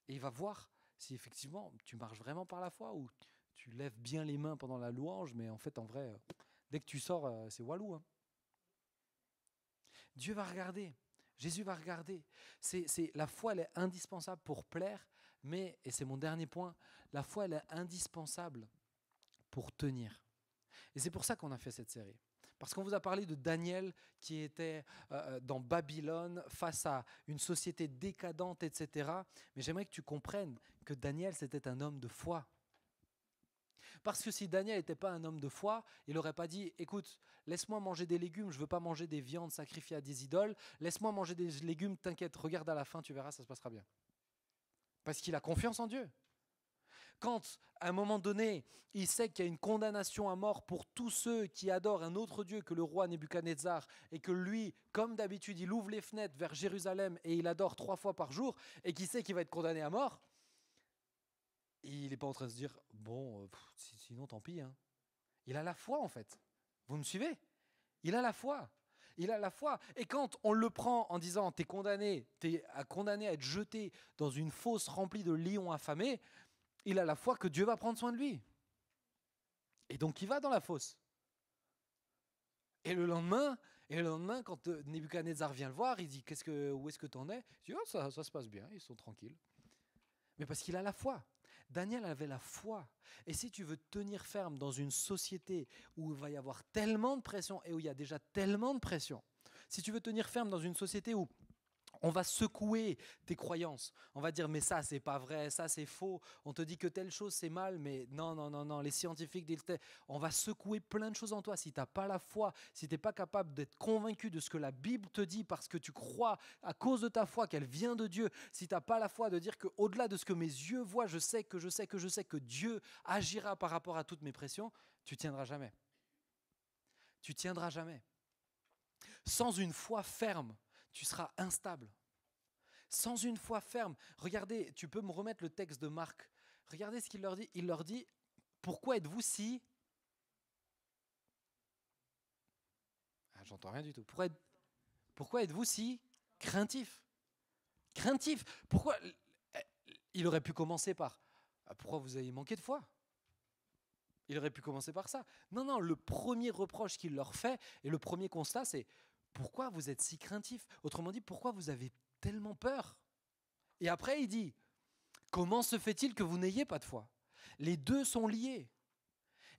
Et il va voir si effectivement tu marches vraiment par la foi ou tu lèves bien les mains pendant la louange, mais en fait, en vrai, dès que tu sors, c'est walou. Hein. Dieu va regarder, Jésus va regarder. La foi, elle est indispensable pour plaire, mais, et c'est mon dernier point, la foi, elle est indispensable pour tenir. Et c'est pour ça qu'on a fait cette série. Parce qu'on vous a parlé de Daniel qui était dans Babylone face à une société décadente, etc. Mais j'aimerais que tu comprennes que Daniel, c'était un homme de foi. Parce que si Daniel n'était pas un homme de foi, il n'aurait pas dit « Écoute, laisse-moi manger des légumes, je ne veux pas manger des viandes sacrifiées à des idoles. Laisse-moi manger des légumes, t'inquiète, regarde à la fin, tu verras, ça se passera bien. » Parce qu'il a confiance en Dieu. Quand, à un moment donné, il sait qu'il y a une condamnation à mort pour tous ceux qui adorent un autre Dieu que le roi Nebuchadnezzar, et que lui, comme d'habitude, il ouvre les fenêtres vers Jérusalem et il adore 3 fois par jour, et qu'il sait qu'il va être condamné à mort, il n'est pas en train de se dire, bon, sinon tant pis. Hein. Il a la foi en fait. Vous me suivez? Il a la foi. Il a la foi. Et quand on le prend en disant, t'es condamné à être jeté dans une fosse remplie de lions affamés, il a la foi que Dieu va prendre soin de lui. Et donc il va dans la fosse. Et le lendemain, quand Nebuchadnezzar vient le voir, il dit, où est-ce que tu en es? Il dit, oh, ça se passe bien, ils sont tranquilles. Mais parce qu'il a la foi. Daniel avait la foi. Et si tu veux tenir ferme dans une société où il va y avoir tellement de pression et où il y a déjà tellement de pression, si tu veux tenir ferme dans une société où on va secouer tes croyances, on va dire mais ça c'est pas vrai, ça c'est faux, on te dit que telle chose c'est mal, mais non, les scientifiques disent, on va secouer plein de choses en toi. Si tu n'as pas la foi, si tu n'es pas capable d'être convaincu de ce que la Bible te dit parce que tu crois à cause de ta foi qu'elle vient de Dieu, si tu n'as pas la foi de dire qu'au-delà de ce que mes yeux voient, je sais que Dieu agira par rapport à toutes mes pressions, tu tiendras jamais. Tu tiendras jamais. Sans une foi ferme, tu seras instable. Sans une foi ferme, regardez, tu peux me remettre le texte de Marc. Regardez ce qu'il leur dit. Il leur dit, pourquoi êtes-vous si... j'entends rien du tout. Pourquoi êtes-vous si craintif? Craintif. Pourquoi? Il aurait pu commencer par, pourquoi vous avez manqué de foi? Il aurait pu commencer par ça. Non, le premier reproche qu'il leur fait, et le premier constat, c'est, pourquoi vous êtes si craintif? Autrement dit, pourquoi vous avez tellement peur? Et après, il dit, comment se fait-il que vous n'ayez pas de foi? Les deux sont liés.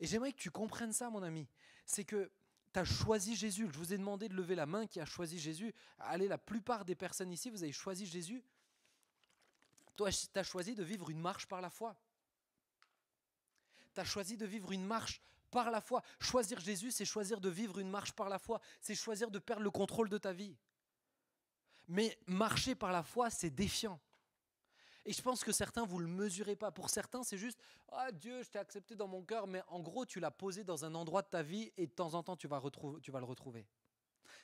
Et j'aimerais que tu comprennes ça, mon ami. C'est que tu as choisi Jésus. Je vous ai demandé de lever la main qui a choisi Jésus. Allez, la plupart des personnes ici, vous avez choisi Jésus. Toi, tu as choisi de vivre une marche par la foi. Tu as choisi de vivre une marche par la foi. Choisir Jésus, c'est choisir de vivre une marche par la foi. C'est choisir de perdre le contrôle de ta vie. Mais marcher par la foi, c'est défiant. Et je pense que certains, vous ne le mesurez pas. Pour certains, c'est juste « Ah Dieu, je t'ai accepté dans mon cœur », mais en gros, tu l'as posé dans un endroit de ta vie et de temps en temps, tu vas le retrouver.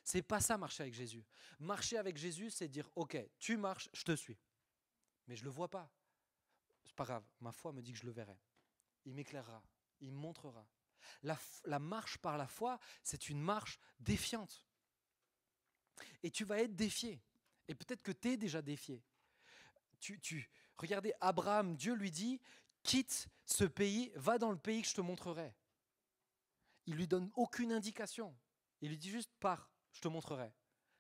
C'est pas ça, marcher avec Jésus. Marcher avec Jésus, c'est dire « Ok, tu marches, je te suis. » Mais je ne le vois pas. C'est pas grave, ma foi me dit que je le verrai. Il m'éclairera, il me montrera. La marche par la foi, c'est une marche défiante. Et tu vas être défié. Et peut-être que tu es déjà défié. Regardez, Abraham, Dieu lui dit, quitte ce pays, va dans le pays que je te montrerai. Il lui donne aucune indication. Il lui dit juste, pars, je te montrerai.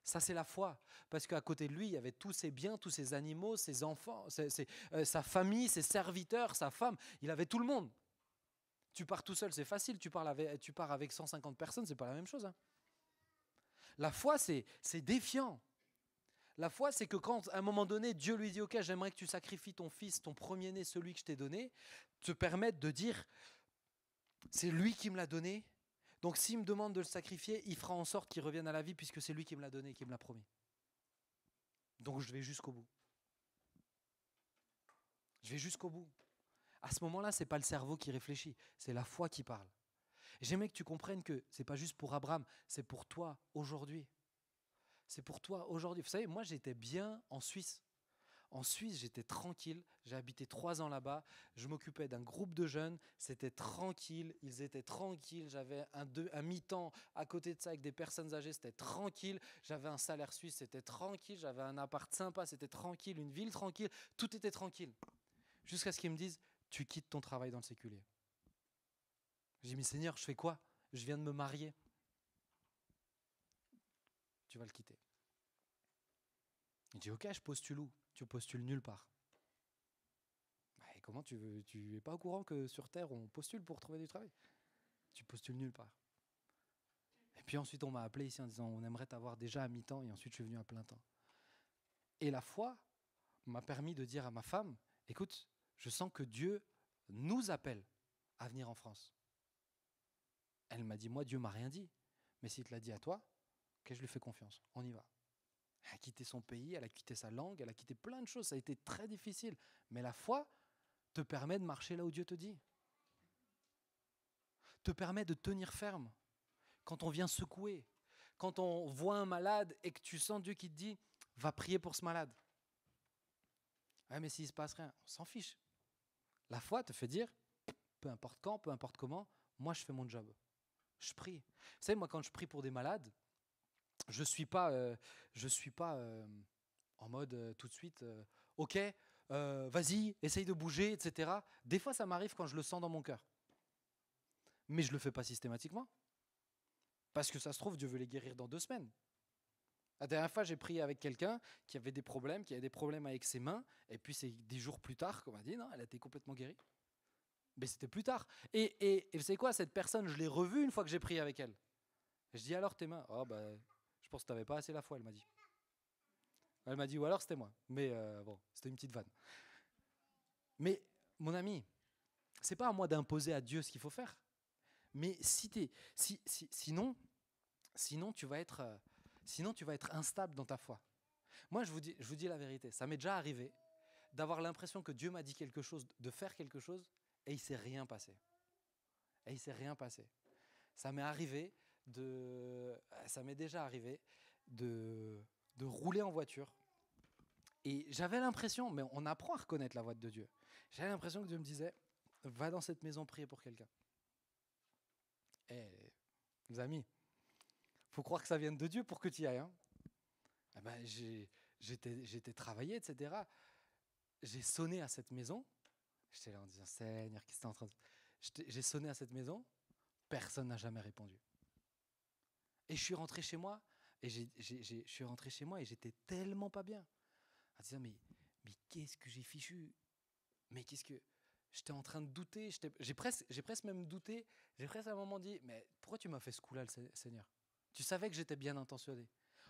Ça, c'est la foi. Parce qu'à côté de lui, il y avait tous ses biens, tous ses animaux, ses enfants, sa famille, ses serviteurs, sa femme. Il avait tout le monde. Tu pars tout seul, c'est facile. Tu pars avec 150 personnes, c'est pas la même chose. Hein. La foi, c'est défiant. La foi, c'est que quand, à un moment donné, Dieu lui dit « Ok, j'aimerais que tu sacrifies ton fils, ton premier-né, celui que je t'ai donné », te permettre de dire « C'est lui qui me l'a donné, donc s'il me demande de le sacrifier, il fera en sorte qu'il revienne à la vie puisque c'est lui qui me l'a donné, qui me l'a promis. Donc je vais jusqu'au bout. Je vais jusqu'au bout. » À ce moment-là, ce n'est pas le cerveau qui réfléchit, c'est la foi qui parle. Et j'aimerais que tu comprennes que ce n'est pas juste pour Abraham, c'est pour toi aujourd'hui. C'est pour toi aujourd'hui. Vous savez, moi j'étais bien en Suisse. En Suisse, j'étais tranquille. J'ai habité 3 ans là-bas. Je m'occupais d'un groupe de jeunes. C'était tranquille. Ils étaient tranquilles. J'avais un mi-temps à côté de ça avec des personnes âgées. C'était tranquille. J'avais un salaire suisse. C'était tranquille. J'avais un appart sympa. C'était tranquille. Une ville tranquille. Tout était tranquille. Jusqu'à ce qu'ils me disent, tu quittes ton travail dans le séculier. J'ai dit, mais Seigneur, je fais quoi? Je viens de me marier. Tu vas le quitter. Il dit, ok, je postule où? Tu postules nulle part. Et comment tu es pas au courant que sur Terre, on postule pour trouver du travail? Tu postules nulle part. Et puis ensuite, on m'a appelé ici en disant, on aimerait t'avoir déjà à mi-temps, et ensuite je suis venu à plein temps. Et la foi m'a permis de dire à ma femme, écoute, je sens que Dieu nous appelle à venir en France. Elle m'a dit, moi, Dieu m'a rien dit. Mais s'il te l'a dit à toi, ok, je lui fais confiance. On y va. Elle a quitté son pays, elle a quitté sa langue, elle a quitté plein de choses. Ça a été très difficile. Mais la foi te permet de marcher là où Dieu te dit. Te permet de tenir ferme. Quand on vient secouer, quand on voit un malade et que tu sens Dieu qui te dit « Va prier pour ce malade ». Ouais, mais s'il ne se passe rien, on s'en fiche. La foi te fait dire, peu importe quand, peu importe comment, moi je fais mon job. Je prie. Vous savez, moi quand je prie pour des malades, je ne suis pas, en mode tout de suite, ok, vas-y, essaye de bouger, etc. Des fois ça m'arrive quand je le sens dans mon cœur. Mais je ne le fais pas systématiquement. Parce que ça se trouve, Dieu veut les guérir dans 2 semaines. La dernière fois, j'ai prié avec quelqu'un qui avait des problèmes, avec ses mains, et puis c'est 10 jours plus tard qu'on m'a dit, non, elle a été complètement guérie. Mais c'était plus tard. Et vous savez quoi, cette personne, je l'ai revue une fois que j'ai prié avec elle. Je dis, alors tes mains? Oh, bah, je pense que tu n'avais pas assez la foi, elle m'a dit. Elle m'a dit, ou alors c'était moi. Mais bon, c'était une petite vanne. Mais mon ami, c'est pas à moi d'imposer à Dieu ce qu'il faut faire. Mais sinon, tu vas être instable dans ta foi. Moi, je vous dis la vérité. Ça m'est déjà arrivé d'avoir l'impression que Dieu m'a dit quelque chose, de faire quelque chose, et il ne s'est rien passé. Ça m'est déjà arrivé de rouler en voiture. Et j'avais l'impression, mais on apprend à reconnaître la voix de Dieu. J'avais l'impression que Dieu me disait, va dans cette maison prier pour quelqu'un. Les amis, il faut croire que ça vienne de Dieu pour que tu y ailles. Hein. Eh ben, j'étais travaillé, etc. J'ai sonné à cette maison. J'étais là en disant, Seigneur, qu'est-ce que t'es en train de... J'ai sonné à cette maison. Personne n'a jamais répondu. Et je suis rentré chez moi. Et j'étais tellement pas bien. En disant, mais qu'est-ce que j'ai fichu? Mais qu'est-ce que... J'étais en train de douter. J'ai presque même douté. J'ai presque à un moment dit, mais pourquoi tu m'as fait ce coup-là, Seigneur? Tu savais que j'étais bien intentionné.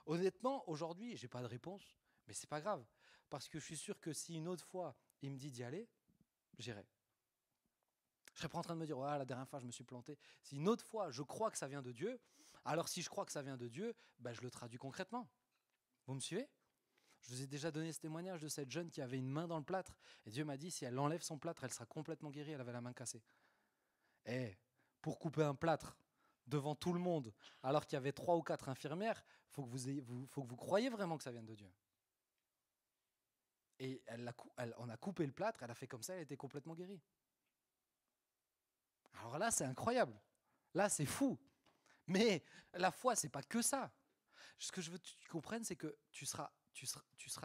Honnêtement, aujourd'hui, j'ai pas de réponse. Mais c'est pas grave. Parce que je suis sûr que si une autre fois, il me dit d'y aller, j'irai. Je serais pas en train de me dire, ouais, la dernière fois, je me suis planté. Si une autre fois, je crois que ça vient de Dieu, alors si je crois que ça vient de Dieu, ben, je le traduis concrètement. Vous me suivez? Je vous ai déjà donné ce témoignage de cette jeune qui avait une main dans le plâtre. Et Dieu m'a dit, si elle enlève son plâtre, elle sera complètement guérie. Elle avait la main cassée. Et pour couper un plâtre devant tout le monde, alors qu'il y avait 3 ou 4 infirmières, faut que vous croyiez vraiment que ça vient de Dieu. Et on a coupé le plâtre, elle a fait comme ça, elle était complètement guérie. Alors là, c'est incroyable. Là, c'est fou. Mais la foi, c'est pas que ça. Ce que je veux que tu comprennes, c'est que tu seras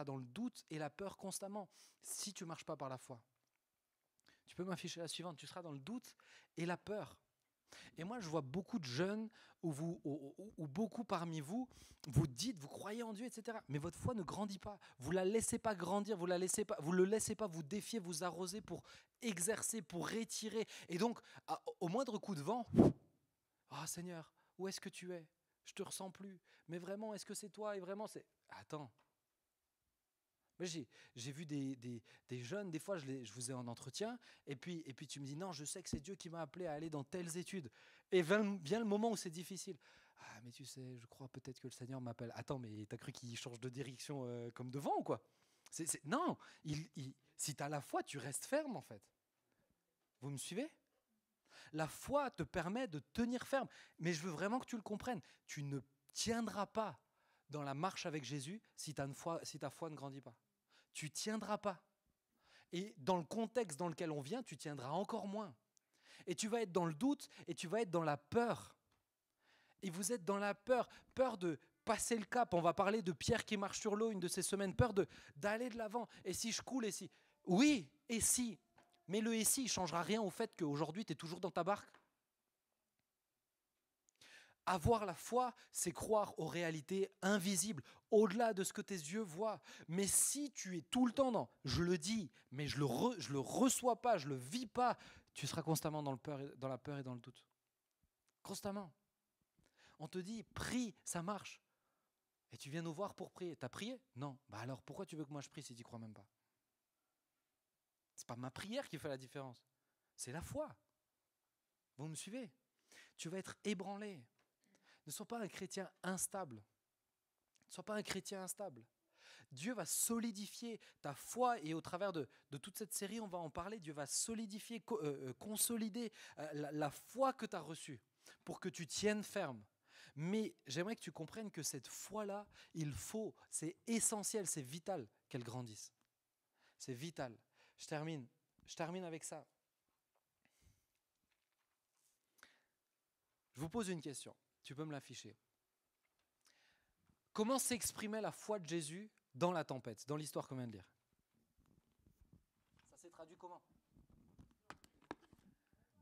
dans le doute et la peur constamment si tu ne marches pas par la foi. Tu peux m'afficher la suivante. Tu seras dans le doute et la peur. Et moi, je vois beaucoup de jeunes où beaucoup parmi vous, vous dites, vous croyez en Dieu, etc. Mais votre foi ne grandit pas. Vous ne la laissez pas grandir, vous ne le laissez pas vous défier, vous arroser pour exercer, pour retirer. Et donc, au moindre coup de vent, « Seigneur, où est-ce que tu es? Je ne te ressens plus. Mais vraiment, est-ce que c'est toi? Et vraiment, c'est... » Attends. Mais j'ai vu des jeunes, des fois je vous ai en entretien, et puis tu me dis, non, je sais que c'est Dieu qui m'a appelé à aller dans telles études. Et vient le moment où c'est difficile. Ah, mais tu sais, je crois peut-être que le Seigneur m'appelle. Attends, mais t'as cru qu'il change de direction comme devant ou quoi? Non, si tu as la foi, tu restes ferme en fait. Vous me suivez? La foi te permet de tenir ferme. Mais je veux vraiment que tu le comprennes. Tu ne tiendras pas dans la marche avec Jésus si ta foi ne grandit pas. Tu tiendras pas. Et dans le contexte dans lequel on vient, tu tiendras encore moins. Et tu vas être dans le doute et tu vas être dans la peur. Et vous êtes dans la peur de passer le cap. On va parler de Pierre qui marche sur l'eau une de ces semaines. Peur d'aller de l'avant. Et si je coule, et si? Oui, et si? Mais le et si, il ne changera rien au fait qu'aujourd'hui, tu es toujours dans ta barque. Avoir la foi, c'est croire aux réalités invisibles, au-delà de ce que tes yeux voient. Mais si tu es tout le temps dans, je le dis, mais je le reçois pas, je le vis pas, tu seras constamment dans la peur et dans le doute. Constamment. On te dit, prie, ça marche. Et tu viens nous voir pour prier. T'as prié? Non. Bah alors, pourquoi tu veux que moi je prie si tu n'y crois même pas? C'est pas ma prière qui fait la différence. C'est la foi. Vous me suivez? Tu vas être ébranlé. Ne sois pas un chrétien instable. Ne sois pas un chrétien instable. Dieu va solidifier ta foi et au travers de toute cette série, on va en parler. Dieu va solidifier, consolider la foi que tu as reçue pour que tu tiennes ferme. Mais j'aimerais que tu comprennes que cette foi-là, c'est essentiel, c'est vital qu'elle grandisse. C'est vital. Je termine avec ça. Je vous pose une question. Tu peux me l'afficher. Comment s'exprimait la foi de Jésus dans la tempête, dans l'histoire qu'on vient de lire? Ça s'est traduit comment?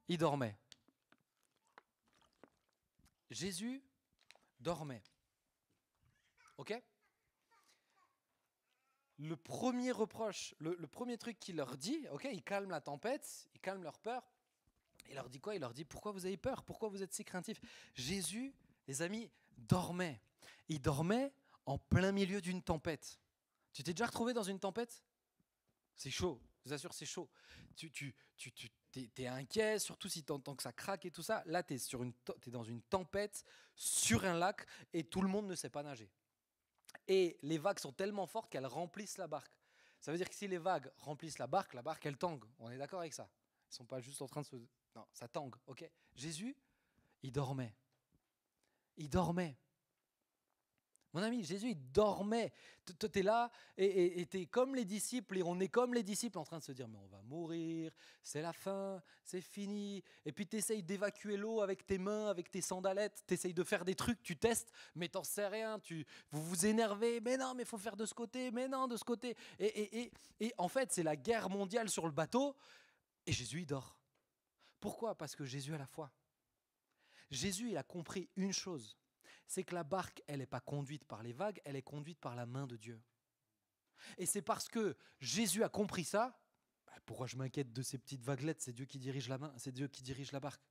Il dormait. Jésus dormait. Ok? Le premier reproche, le premier truc qu'il leur dit, ok, il calme la tempête, il calme leur peur. Il leur dit quoi? Il leur dit, pourquoi vous avez peur? Pourquoi vous êtes si craintifs? Jésus, les amis, dormait. Il dormait en plein milieu d'une tempête. Tu t'es déjà retrouvé dans une tempête? C'est chaud, je vous assure, c'est chaud. T'es inquiet, surtout si tu entends que ça craque et tout ça. Là, t'es dans une tempête, sur un lac, et tout le monde ne sait pas nager. Et les vagues sont tellement fortes qu'elles remplissent la barque. Ça veut dire que si les vagues remplissent la barque, elle tangue. On est d'accord avec ça? Ils ne sont pas juste en train de se... Non, ça tangue, ok? Jésus, il dormait. Il dormait. Mon ami, Jésus, il dormait. Tu es là et tu es comme les disciples, et on est comme les disciples en train de se dire, mais on va mourir, c'est la fin, c'est fini. Et puis tu essayes d'évacuer l'eau avec tes mains, avec tes sandalettes, tu essayes de faire des trucs, tu testes, mais t'en sais rien, vous vous énervez, mais non, mais il faut faire de ce côté, mais non, de ce côté. Et en fait, c'est la guerre mondiale sur le bateau, et Jésus, il dort. Pourquoi? Parce que Jésus a la foi. Jésus, il a compris une chose, c'est que la barque, elle n'est pas conduite par les vagues, elle est conduite par la main de Dieu. Et c'est parce que Jésus a compris ça, pourquoi je m'inquiète de ces petites vaguelettes? C'est Dieu qui dirige la main, c'est Dieu qui dirige la barque.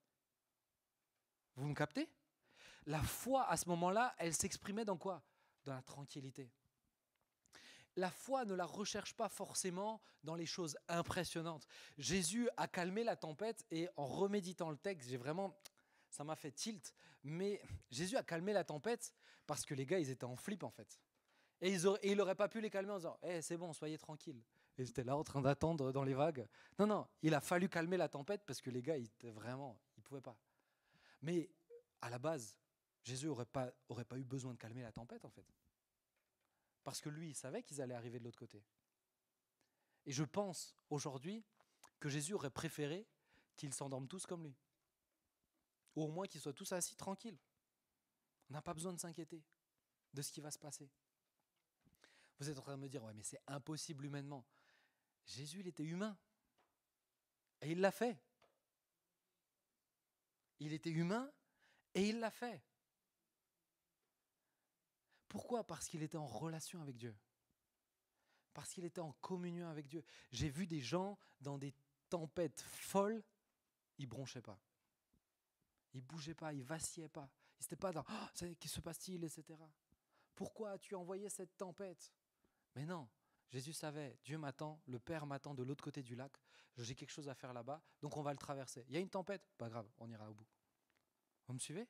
Vous me captez? La foi, à ce moment-là, elle s'exprimait dans quoi? Dans la tranquillité. La foi ne la recherche pas forcément dans les choses impressionnantes. Jésus a calmé la tempête et en reméditant le texte, ça m'a fait tilt, mais Jésus a calmé la tempête parce que les gars, ils étaient en flip en fait. Et il n'aurait pas pu les calmer en disant « c'est bon, soyez tranquilles ». Et ils étaient là en train d'attendre dans les vagues. Non, il a fallu calmer la tempête parce que les gars, ils ne pouvaient pas. Mais à la base, Jésus n'aurait pas eu besoin de calmer la tempête en fait. Parce que lui, il savait qu'ils allaient arriver de l'autre côté. Et je pense aujourd'hui que Jésus aurait préféré qu'ils s'endorment tous comme lui. Ou au moins qu'ils soient tous assis tranquilles. On n'a pas besoin de s'inquiéter de ce qui va se passer. Vous êtes en train de me dire, ouais, mais c'est impossible humainement. Jésus, il était humain. Et il l'a fait. Il était humain et il l'a fait. Pourquoi? Parce qu'il était en relation avec Dieu. Parce qu'il était en communion avec Dieu. J'ai vu des gens dans des tempêtes folles, ils bronchaient pas. Ils bougeaient pas, ils vacillaient pas. Ils n'étaient pas dans que se passe-t-il, etc. Pourquoi as-tu envoyé cette tempête? Mais non, Jésus savait, Dieu m'attend, le Père m'attend de l'autre côté du lac, j'ai quelque chose à faire là-bas, donc on va le traverser. Il y a une tempête? Pas grave, on ira au bout. Vous me suivez?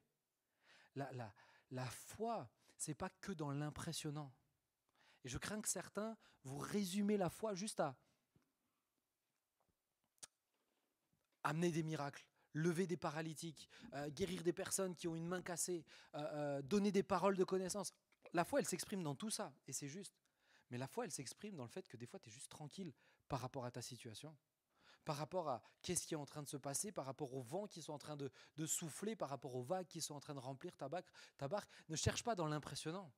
La foi, c'est pas que dans l'impressionnant. Et je crains que certains, vous résumez la foi juste à amener des miracles, lever des paralytiques, guérir des personnes qui ont une main cassée, donner des paroles de connaissance. La foi, elle s'exprime dans tout ça, et c'est juste. Mais la foi, elle s'exprime dans le fait que des fois, tu es juste tranquille par rapport à ta situation, par rapport à qu'est-ce qui est en train de se passer, par rapport aux vents qui sont en train de souffler, par rapport aux vagues qui sont en train de remplir ta barque. Ne cherche pas dans l'impressionnant.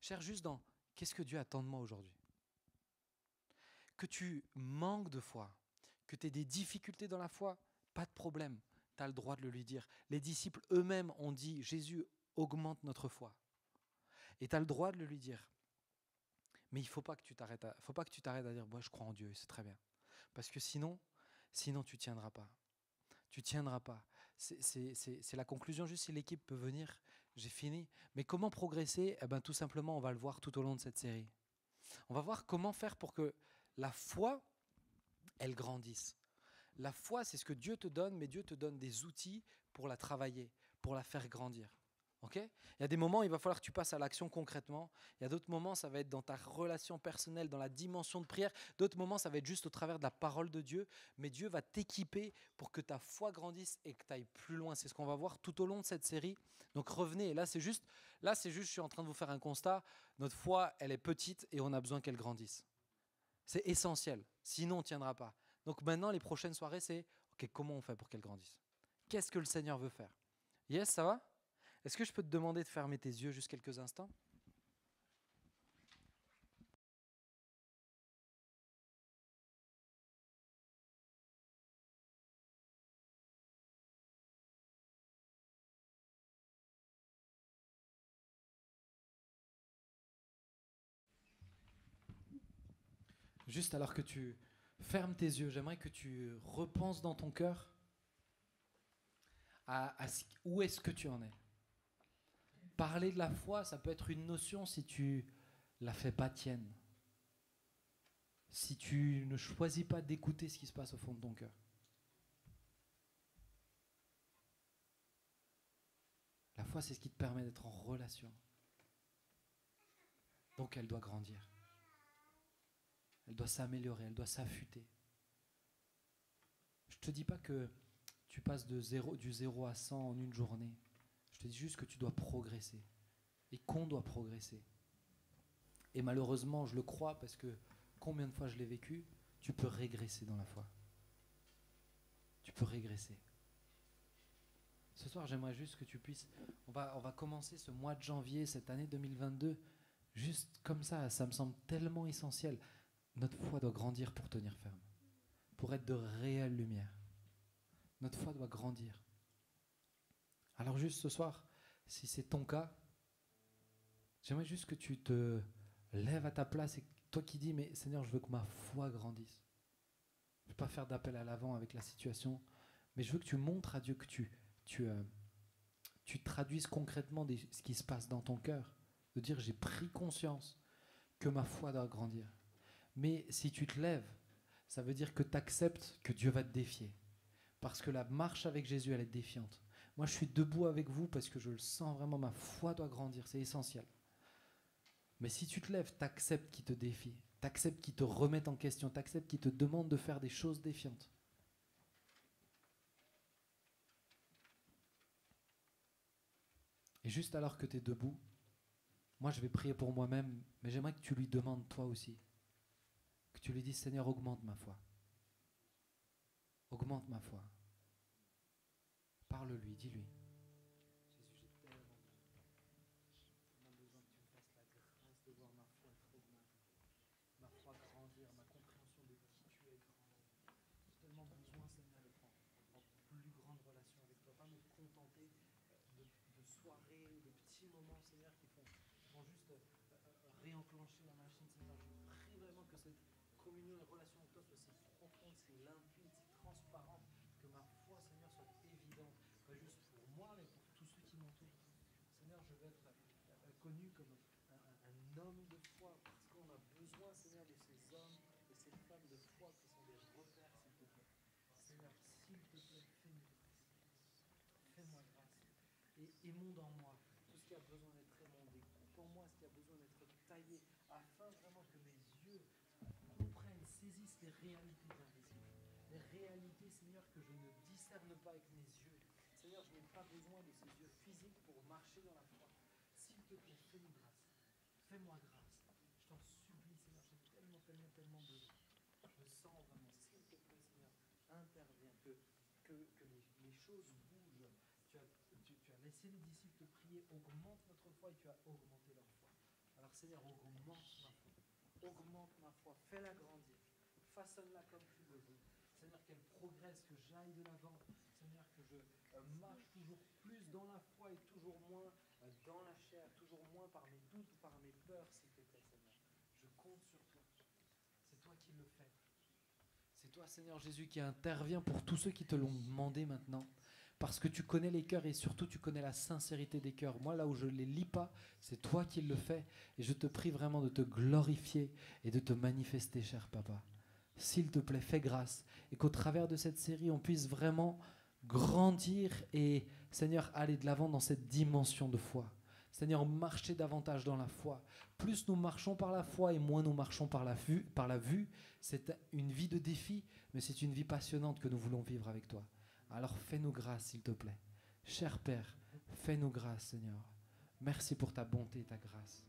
Cherche juste dans qu'est-ce que Dieu attend de moi aujourd'hui. Que tu manques de foi, que tu aies des difficultés dans la foi, pas de problème. Tu as le droit de le lui dire. Les disciples eux-mêmes ont dit, Jésus augmente notre foi. Et tu as le droit de le lui dire. Mais il ne faut pas que tu t'arrêtes à dire, moi je crois en Dieu, c'est très bien. Parce que sinon tu ne tiendras pas. Tu ne tiendras pas. C'est la conclusion, juste si l'équipe peut venir, j'ai fini. Mais comment progresser? Tout simplement, on va le voir tout au long de cette série. On va voir comment faire pour que la foi, elle grandisse. La foi, c'est ce que Dieu te donne, mais Dieu te donne des outils pour la travailler, pour la faire grandir. Ok ? Il y a des moments, il va falloir que tu passes à l'action concrètement. Il y a d'autres moments, ça va être dans ta relation personnelle, dans la dimension de prière. D'autres moments, ça va être juste au travers de la parole de Dieu. Mais Dieu va t'équiper pour que ta foi grandisse et que tu ailles plus loin. C'est ce qu'on va voir tout au long de cette série. Donc revenez. Et je suis en train de vous faire un constat. Notre foi, elle est petite et on a besoin qu'elle grandisse. C'est essentiel. Sinon, on ne tiendra pas. Donc maintenant, les prochaines soirées, c'est ok, comment on fait pour qu'elle grandisse ? Qu'est-ce que le Seigneur veut faire ? Yes, ça va ? Est-ce que je peux te demander de fermer tes yeux juste quelques instants ? Juste alors que tu fermes tes yeux, j'aimerais que tu repenses dans ton cœur où est-ce que tu en es. Parler de la foi, ça peut être une notion si tu la fais pas tienne. Si tu ne choisis pas d'écouter ce qui se passe au fond de ton cœur. La foi, c'est ce qui te permet d'être en relation. Donc elle doit grandir. Elle doit s'améliorer, elle doit s'affûter. Je ne te dis pas que tu passes du 0 à 100 en une journée. Je te dis juste que tu dois progresser. Et qu'on doit progresser. Et malheureusement, je le crois parce que combien de fois je l'ai vécu, tu peux régresser dans la foi. Tu peux régresser. Ce soir, j'aimerais juste que tu puisses... On va commencer ce mois de janvier, cette année 2022, juste comme ça me semble tellement essentiel. Notre foi doit grandir pour tenir ferme, pour être de réelle lumière. Notre foi doit grandir. Alors juste ce soir, si c'est ton cas, j'aimerais juste que tu te lèves à ta place et toi qui dis, mais Seigneur, je veux que ma foi grandisse. Je ne veux pas faire d'appel à l'avant avec la situation, mais je veux que tu montres à Dieu que tu traduises concrètement ce qui se passe dans ton cœur. De dire, j'ai pris conscience que ma foi doit grandir. Mais si tu te lèves, ça veut dire que tu acceptes que Dieu va te défier. Parce que la marche avec Jésus, elle est défiante. Moi, je suis debout avec vous parce que je le sens vraiment, ma foi doit grandir, c'est essentiel. Mais si tu te lèves, tu acceptes qu'il te défie, tu acceptes qu'il te remette en question, tu acceptes qu'il te demande de faire des choses défiantes. Et juste alors que tu es debout, moi je vais prier pour moi-même, mais j'aimerais que tu lui demandes toi aussi. Que tu lui dises, Seigneur, augmente ma foi. Augmente ma foi. Parle-lui, dis-lui. Jésus, j'ai tellement besoin que tu me fasses la grâce de voir ma foi être augmentée. Ma foi grandir, ma compréhension de qui tu es grandir. J'ai tellement besoin, Seigneur, d'être en plus grande relation avec toi. Pas me contenter de soirées, de petits moments, Seigneur, qui vont juste réenclencher la machine, Seigneur. Je prie vraiment que cette communion et relation avec toi soit si profonde, si limpide, si transparente, que ma foi, Seigneur, soit évidente. Pas juste pour moi, mais pour tous ceux qui m'entourent. Seigneur, je veux être connu comme un homme de foi, parce qu'on a besoin, Seigneur, de ces hommes, de ces femmes de foi qui sont des repères, s'il te plaît. Seigneur, s'il te plaît, fais-moi grâce. Fais-moi grâce. Et émonde en moi tout ce qui a besoin d'être émondé. Coupe en moi ce qui a besoin d'être taillé, afin vraiment que mes yeux comprennent, saisissent les réalités invisibles. Les réalités, Seigneur, que je ne discerne pas avec mes yeux. Seigneur, je n'ai pas besoin de ces yeux physiques pour marcher dans la foi. S'il te plaît, fais-moi grâce. Fais-moi grâce. Je t'en supplie, Seigneur, j'ai tellement besoin. Je sens vraiment, s'il te plaît, Seigneur, interviens, que les choses bougent. Tu as laissé les disciples te prier, augmente notre foi et tu as augmenté leur foi. Alors Seigneur, augmente ma foi. Augmente ma foi, fais-la grandir. Façonne-la comme tu le veux. Seigneur, qu'elle progresse, que j'aille de l'avant. Seigneur, que je marche toujours plus dans la foi et toujours moins dans la chair, toujours moins par mes doutes ou par mes peurs, s'il te plaît, Seigneur. Je compte sur toi. C'est toi qui le fais. C'est toi, Seigneur Jésus, qui intervient pour tous ceux qui te l'ont demandé maintenant. Parce que tu connais les cœurs et surtout tu connais la sincérité des cœurs. Moi, là où je ne les lis pas, c'est toi qui le fais. Et je te prie vraiment de te glorifier et de te manifester, cher papa. S'il te plaît, fais grâce. Et qu'au travers de cette série, on puisse vraiment grandir et, Seigneur, aller de l'avant dans cette dimension de foi. Seigneur, marcher davantage dans la foi. Plus nous marchons par la foi et moins nous marchons par la vue. C'est une vie de défi, mais c'est une vie passionnante que nous voulons vivre avec toi. Alors fais-nous grâce, s'il te plaît. Cher Père, fais-nous grâce, Seigneur. Merci pour ta bonté et ta grâce.